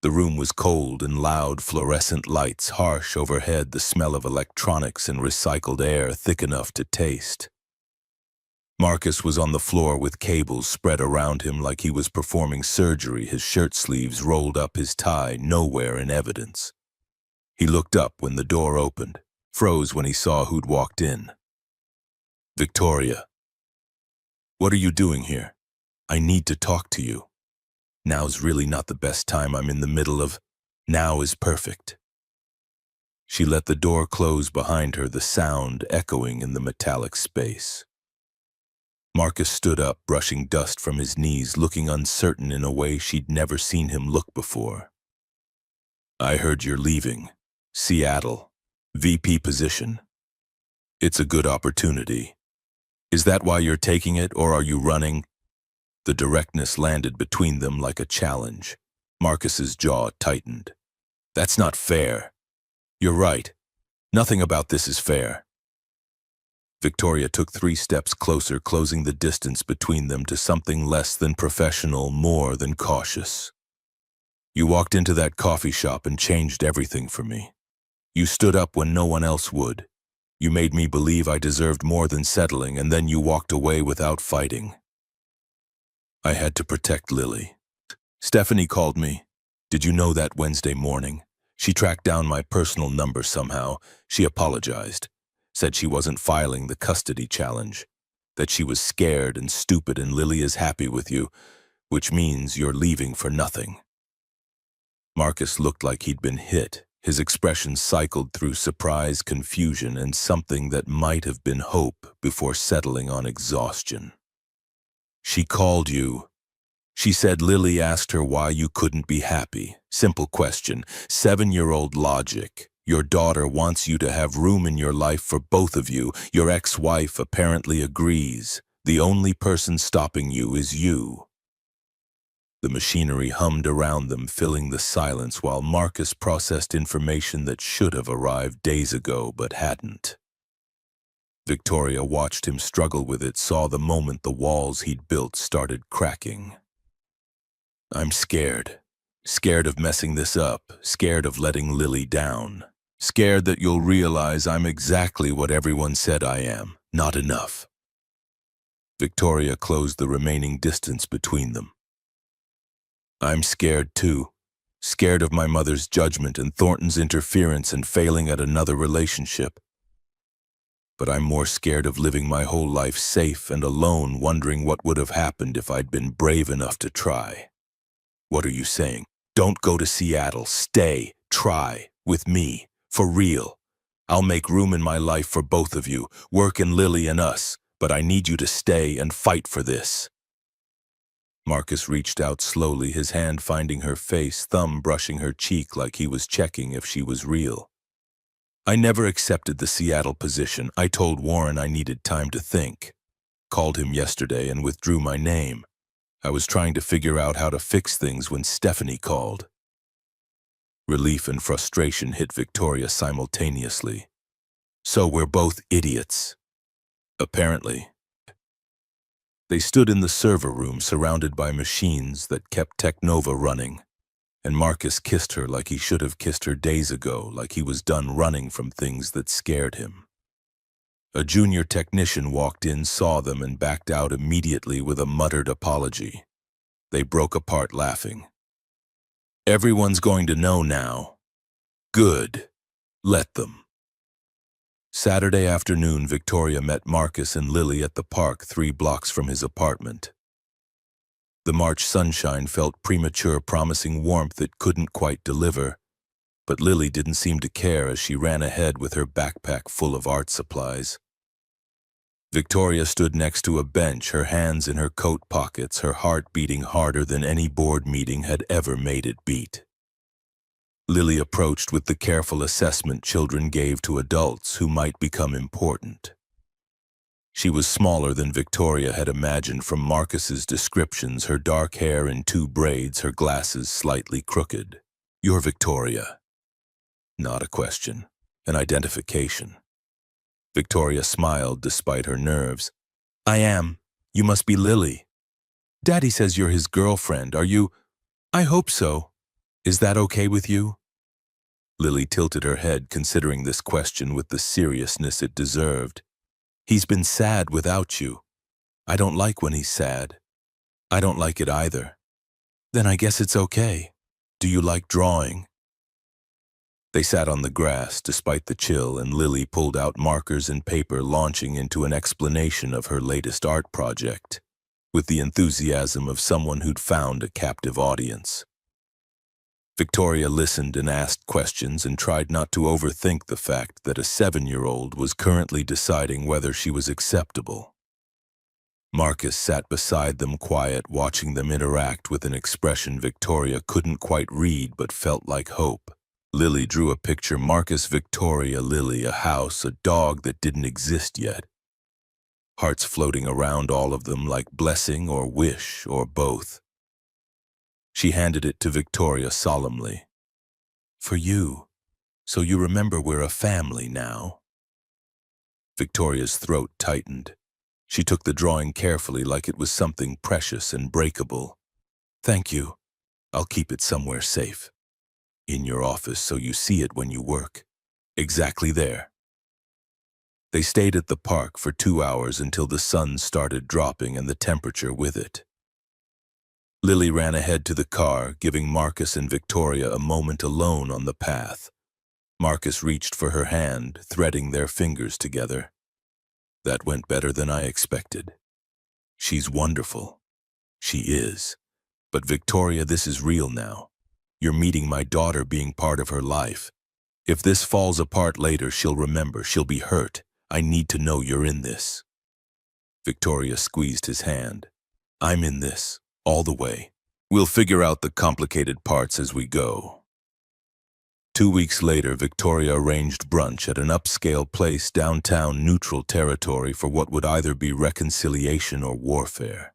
The room was cold and loud, fluorescent lights harsh overhead, the smell of electronics and recycled air thick enough to taste. Marcus was on the floor with cables spread around him like he was performing surgery, his shirt sleeves rolled up, his tie nowhere in evidence. He looked up when the door opened, froze when he saw who'd walked in. Victoria. What are you doing here? I need to talk to you. Now's really not the best time. I'm in the middle of... Now is perfect. She let the door close behind her, the sound echoing in the metallic space. Marcus stood up, brushing dust from his knees, looking uncertain in a way she'd never seen him look before. I heard you're leaving. Seattle. VP position. It's a good opportunity. Is that why you're taking it, or are you running? The directness landed between them like a challenge. Marcus's jaw tightened. That's not fair. You're right. Nothing about this is fair. Victoria took 3 steps closer, closing the distance between them to something less than professional, more than cautious. You walked into that coffee shop and changed everything for me. You stood up when no one else would. You made me believe I deserved more than settling, and then you walked away without fighting. I had to protect Lily. Stephanie called me. Did you know that Wednesday morning? She tracked down my personal number somehow. She apologized. Said she wasn't filing the custody challenge. That she was scared and stupid, and Lily is happy with you, which means you're leaving for nothing. Marcus looked like he'd been hit. His expression cycled through surprise, confusion, and something that might have been hope before settling on exhaustion. She called you. She said Lily asked her why you couldn't be happy. Simple question. 7-year-old logic. Your daughter wants you to have room in your life for both of you. Your ex-wife apparently agrees. The only person stopping you is you. The machinery hummed around them, filling the silence while Marcus processed information that should have arrived days ago but hadn't. Victoria watched him struggle with it, saw the moment the walls he'd built started cracking. I'm scared. Scared of messing this up. Scared of letting Lily down. Scared that you'll realize I'm exactly what everyone said I am. Not enough. Victoria closed the remaining distance between them. I'm scared too. Scared of my mother's judgment and Thornton's interference and failing at another relationship. But I'm more scared of living my whole life safe and alone, wondering what would have happened if I'd been brave enough to try. What are you saying? Don't go to Seattle. Stay. Try. With me. For real. I'll make room in my life for both of you, Work and Lily and us, but I need you to stay and fight for this. Marcus reached out slowly, his hand finding her face, thumb brushing her cheek like he was checking if she was real. I never accepted the Seattle position. I told Warren I needed time to think. Called him yesterday and withdrew my name. I was trying to figure out how to fix things when Stephanie called. Relief and frustration hit Victoria simultaneously. So we're both idiots. Apparently. They stood in the server room surrounded by machines that kept Technova running, and Marcus kissed her like he should have kissed her days ago, like he was done running from things that scared him. A junior technician walked in, saw them, and backed out immediately with a muttered apology. They broke apart laughing. Everyone's going to know now. Good. Let them. Saturday afternoon, Victoria met Marcus and Lily at the park 3 blocks from his apartment. The March sunshine felt premature, promising warmth it couldn't quite deliver, but Lily didn't seem to care as she ran ahead with her backpack full of art supplies. Victoria stood next to a bench, her hands in her coat pockets, her heart beating harder than any board meeting had ever made it beat. Lily approached with the careful assessment children gave to adults who might become important. She was smaller than Victoria had imagined from Marcus's descriptions, her dark hair in 2 braids, her glasses slightly crooked. You're Victoria. Not a question, an identification. Victoria smiled despite her nerves. I am. You must be Lily. Daddy says you're his girlfriend. Are you? I hope so. Is that okay with you? Lily tilted her head, considering this question with the seriousness it deserved. He's been sad without you. I don't like when he's sad. I don't like it either. Then I guess it's okay. Do you like drawing? They sat on the grass despite the chill, and Lily pulled out markers and paper, launching into an explanation of her latest art project, with the enthusiasm of someone who'd found a captive audience. Victoria listened and asked questions and tried not to overthink the fact that a 7-year-old was currently deciding whether she was acceptable. Marcus sat beside them, quiet, watching them interact with an expression Victoria couldn't quite read but felt like hope. Lily drew a picture: Marcus, Victoria, Lily, a house, a dog that didn't exist yet. Hearts floating around all of them like blessing or wish or both. She handed it to Victoria solemnly. For you, so you remember we're a family now. Victoria's throat tightened. She took the drawing carefully like it was something precious and breakable. Thank you. I'll keep it somewhere safe. In your office so you see it when you work. Exactly there. They stayed at the park for 2 hours until the sun started dropping and the temperature with it. Lily ran ahead to the car, giving Marcus and Victoria a moment alone on the path. Marcus reached for her hand, threading their fingers together. That went better than I expected. She's wonderful. She is. But Victoria, this is real now. You're meeting my daughter, being part of her life. If this falls apart later, she'll remember, she'll be hurt. I need to know you're in this. Victoria squeezed his hand. I'm in this. All the way. We'll figure out the complicated parts as we go. 2 weeks later, Victoria arranged brunch at an upscale place downtown neutral territory for what would either be reconciliation or warfare.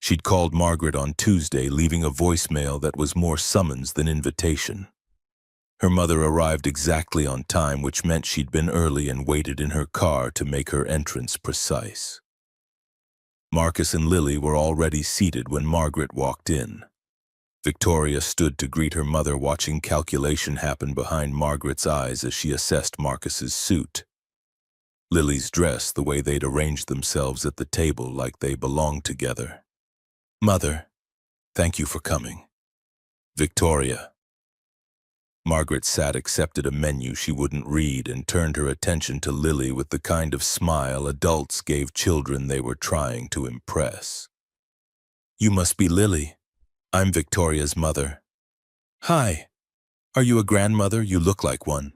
She'd called Margaret on Tuesday, leaving a voicemail that was more summons than invitation. Her mother arrived exactly on time, which meant she'd been early and waited in her car to make her entrance precise. Marcus and Lily were already seated when Margaret walked in. Victoria stood to greet her mother, watching calculation happen behind Margaret's eyes as she assessed Marcus's suit. Lily's dress, the way they'd arranged themselves at the table like they belonged together. Mother, thank you for coming. Victoria. Margaret sat, accepted a menu she wouldn't read, and turned her attention to Lily with the kind of smile adults gave children they were trying to impress. You must be Lily. I'm Victoria's mother. Hi, are you a grandmother? You look like one.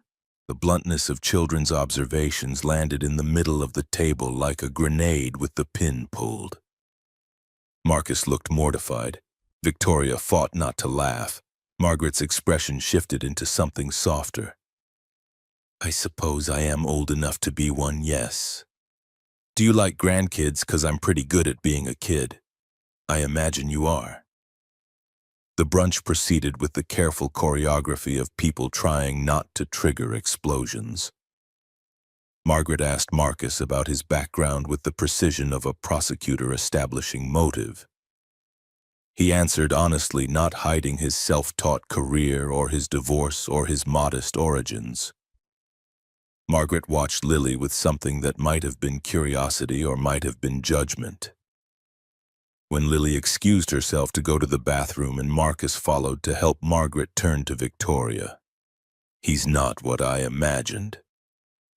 The bluntness of children's observations landed in the middle of the table like a grenade with the pin pulled. Marcus looked mortified. Victoria fought not to laugh. Margaret's expression shifted into something softer. I suppose I am old enough to be one, yes. Do you like grandkids? 'Cause I'm pretty good at being a kid. I imagine you are. The brunch proceeded with the careful choreography of people trying not to trigger explosions. Margaret asked Marcus about his background with the precision of a prosecutor establishing motive. He answered honestly, not hiding his self-taught career or his divorce or his modest origins. Margaret watched Lily with something that might have been curiosity or might have been judgment. When Lily excused herself to go to the bathroom and Marcus followed to help, Margaret turned to Victoria. He's not what I imagined.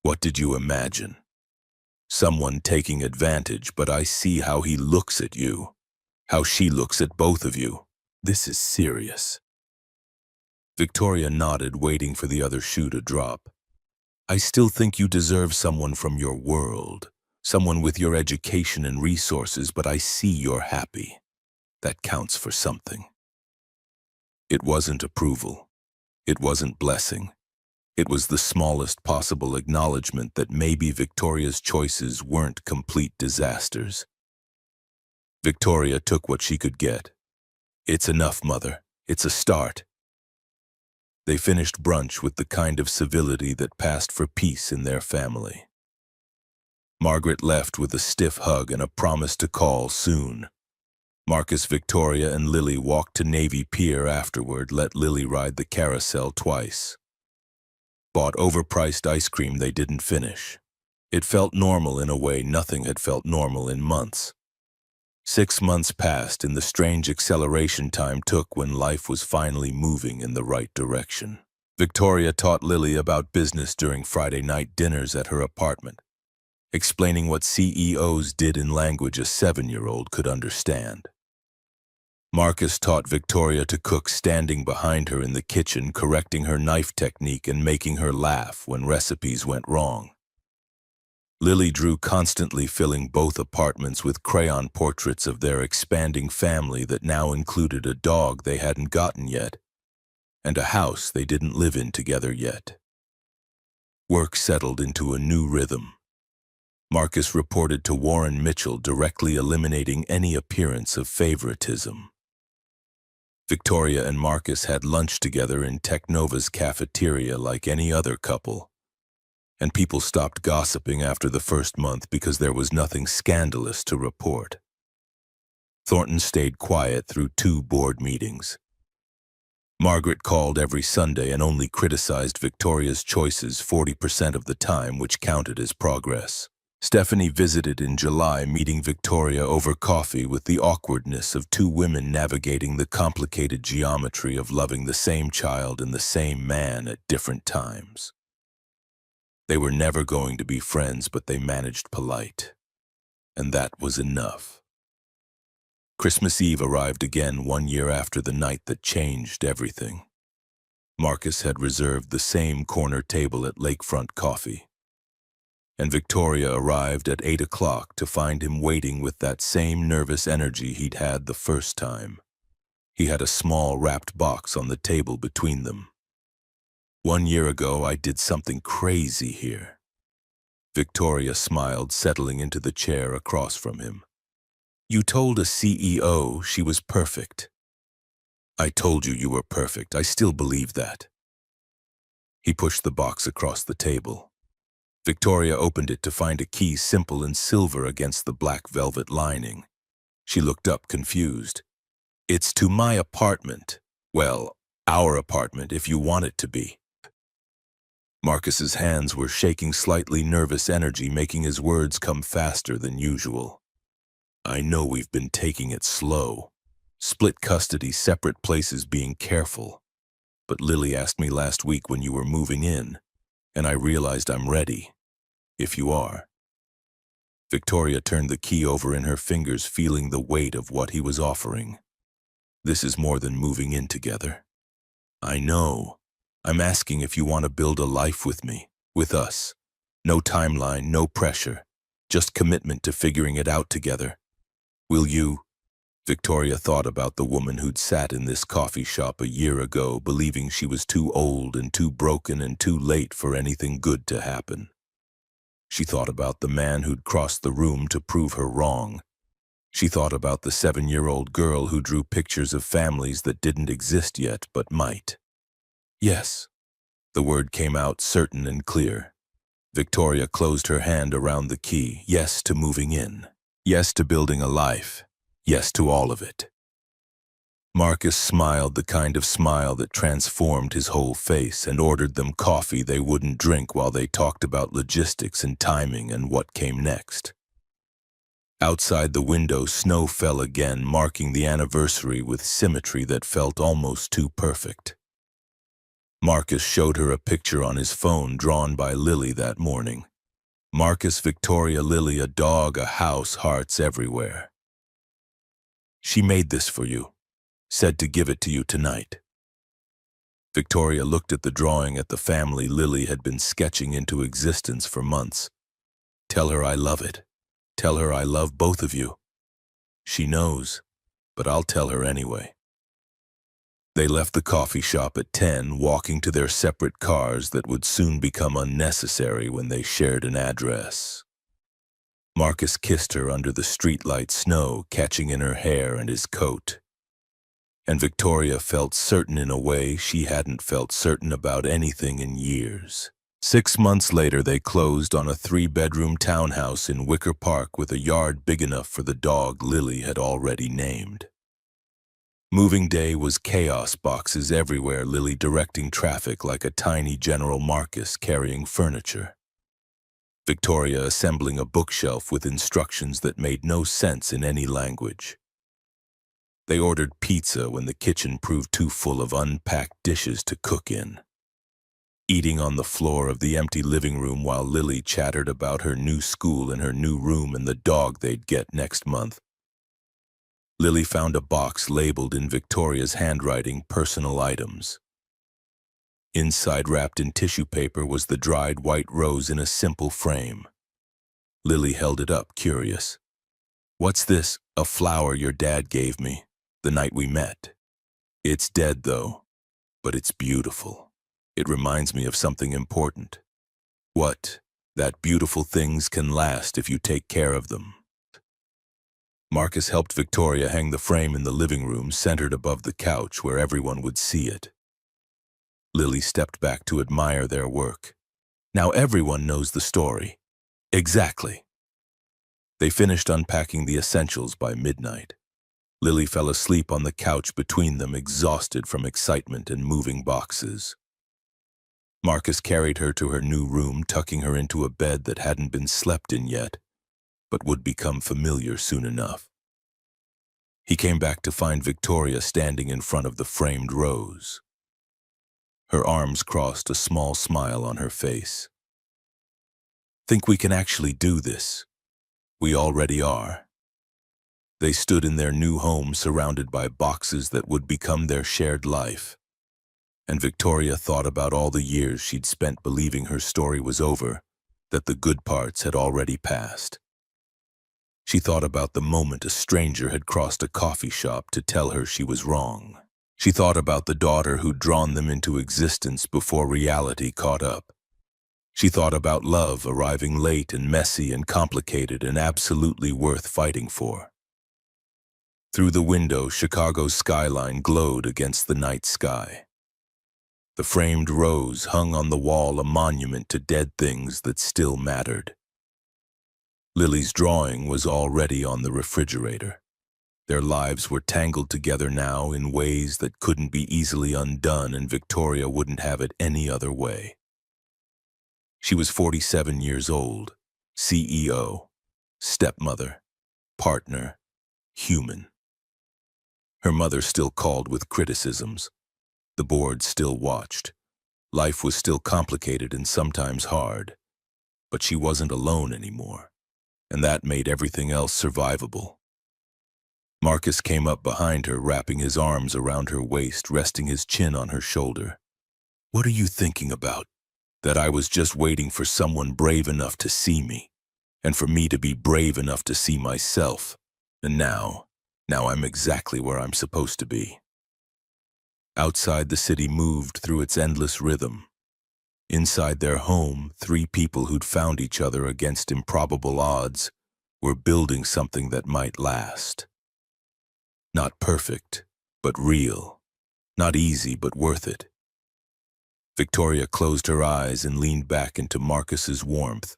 What did you imagine? Someone taking advantage, but I see how he looks at you, how she looks at both of you. This is serious. Victoria nodded, waiting for the other shoe to drop. I still think you deserve someone from your world, someone with your education and resources, but I see you're happy. That counts for something. It wasn't approval. It wasn't blessing. It was the smallest possible acknowledgement that maybe Victoria's choices weren't complete disasters. Victoria took what she could get. It's enough, Mother. It's a start. They finished brunch with the kind of civility that passed for peace in their family. Margaret left with a stiff hug and a promise to call soon. Marcus, Victoria, and Lily walked to Navy Pier afterward, let Lily ride the carousel twice. Bought overpriced ice cream they didn't finish. It felt normal in a way nothing had felt normal in months. 6 months passed in the strange acceleration time took when life was finally moving in the right direction. Victoria taught Lily about business during Friday night dinners at her apartment, explaining what CEOs did in language a 7-year-old could understand. Marcus taught Victoria to cook, standing behind her in the kitchen, correcting her knife technique and making her laugh when recipes went wrong. Lily drew, constantly filling both apartments with crayon portraits of their expanding family that now included a dog they hadn't gotten yet, and a house they didn't live in together yet. Work settled into a new rhythm. Marcus reported to Warren Mitchell, directly eliminating any appearance of favoritism. Victoria and Marcus had lunch together in Technova's cafeteria like any other couple, and people stopped gossiping after the first month because there was nothing scandalous to report. Thornton stayed quiet through 2 board meetings. Margaret called every Sunday and only criticized Victoria's choices 40% of the time, which counted as progress. Stephanie visited in July, meeting Victoria over coffee with the awkwardness of 2 women navigating the complicated geometry of loving the same child and the same man at different times. They were never going to be friends, but they managed polite. And that was enough. Christmas Eve arrived again 1 year after the night that changed everything. Marcus had reserved the same corner table at Lakefront Coffee, and Victoria arrived at 8 o'clock to find him waiting with that same nervous energy he'd had the first time. He had a small wrapped box on the table between them. 1 year ago, I did something crazy here. Victoria smiled, settling into the chair across from him. You told a CEO she was perfect. I told you you were perfect. I still believe that. He pushed the box across the table. Victoria opened it to find a key, simple and silver, against the black velvet lining. She looked up, confused. It's to my apartment. Well, our apartment, if you want it to be. Marcus's hands were shaking, slightly nervous energy making his words come faster than usual. I know we've been taking it slow. Split custody, separate places, being careful. But Lily asked me last week when you were moving in, and I realized I'm ready, if you are. Victoria turned the key over in her fingers, feeling the weight of what he was offering. This is more than moving in together. I know. I'm asking if you want to build a life with me, with us. No timeline, no pressure. Just commitment to figuring it out together. Will you? Victoria thought about the woman who'd sat in this coffee shop a year ago, believing she was too old and too broken and too late for anything good to happen. She thought about the man who'd crossed the room to prove her wrong. She thought about the 7-year-old girl who drew pictures of families that didn't exist yet but might. Yes. The word came out certain and clear. Victoria closed her hand around the key. Yes to moving in. Yes to building a life. Yes to all of it. Marcus smiled, the kind of smile that transformed his whole face, and ordered them coffee they wouldn't drink while they talked about logistics and timing and what came next. Outside the window, snow fell again, marking the anniversary with symmetry that felt almost too perfect. Marcus showed her a picture on his phone drawn by Lily that morning. Marcus, Victoria, Lily, a dog, a house, hearts everywhere. She made this for you. Said to give it to you tonight. Victoria looked at the drawing at the family Lily had been sketching into existence for months. Tell her I love it. Tell her I love both of you. She knows, but I'll tell her anyway. They left the coffee shop at 10, walking to their separate cars that would soon become unnecessary when they shared an address. Marcus kissed her under the streetlight snow, catching in her hair and his coat. And Victoria felt certain in a way she hadn't felt certain about anything in years. 6 months later, they closed on a 3-bedroom townhouse in Wicker Park with a yard big enough for the dog Lily had already named. Moving day was chaos, boxes everywhere, Lily directing traffic like a tiny General Marcus carrying furniture. Victoria assembling a bookshelf with instructions that made no sense in any language. They ordered pizza when the kitchen proved too full of unpacked dishes to cook in. Eating on the floor of the empty living room while Lily chattered about her new school and her new room and the dog they'd get next month. Lily found a box labeled in Victoria's handwriting, personal items. Inside, wrapped in tissue paper, was the dried white rose in a simple frame. Lily held it up, curious. What's this? A flower your dad gave me. The night we met. It's dead, though, but it's beautiful. It reminds me of something important. What? That beautiful things can last if you take care of them. Marcus helped Victoria hang the frame in the living room, centered above the couch where everyone would see it. Lily stepped back to admire their work. Now everyone knows the story. Exactly. They finished unpacking the essentials by midnight. Lily fell asleep on the couch between them, exhausted from excitement and moving boxes. Marcus carried her to her new room, tucking her into a bed that hadn't been slept in yet, but would become familiar soon enough. He came back to find Victoria standing in front of the framed rose. Her arms crossed, a small smile on her face. Think we can actually do this? We already are. They stood in their new home, surrounded by boxes that would become their shared life. And Victoria thought about all the years she'd spent believing her story was over, that the good parts had already passed. She thought about the moment a stranger had crossed a coffee shop to tell her she was wrong. She thought about the daughter who'd drawn them into existence before reality caught up. She thought about love arriving late and messy and complicated and absolutely worth fighting for. Through the window, Chicago's skyline glowed against the night sky. The framed rose hung on the wall, a monument to dead things that still mattered. Lily's drawing was already on the refrigerator. Their lives were tangled together now in ways that couldn't be easily undone, and Victoria wouldn't have it any other way. She was 47 years old, CEO, stepmother, partner, human. Her mother still called with criticisms. The board still watched. Life was still complicated and sometimes hard. But she wasn't alone anymore, and that made everything else survivable. Marcus came up behind her, wrapping his arms around her waist, resting his chin on her shoulder. "What are you thinking about? That I was just waiting for someone brave enough to see me, and for me to be brave enough to see myself. And now I'm exactly where I'm supposed to be." Outside, the city moved through its endless rhythm. Inside their home, three people who'd found each other against improbable odds were building something that might last. Not perfect, but real. Not easy, but worth it. Victoria closed her eyes and leaned back into Marcus's warmth,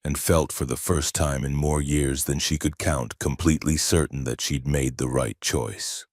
and felt for the first time in more years than she could count completely certain that she'd made the right choice.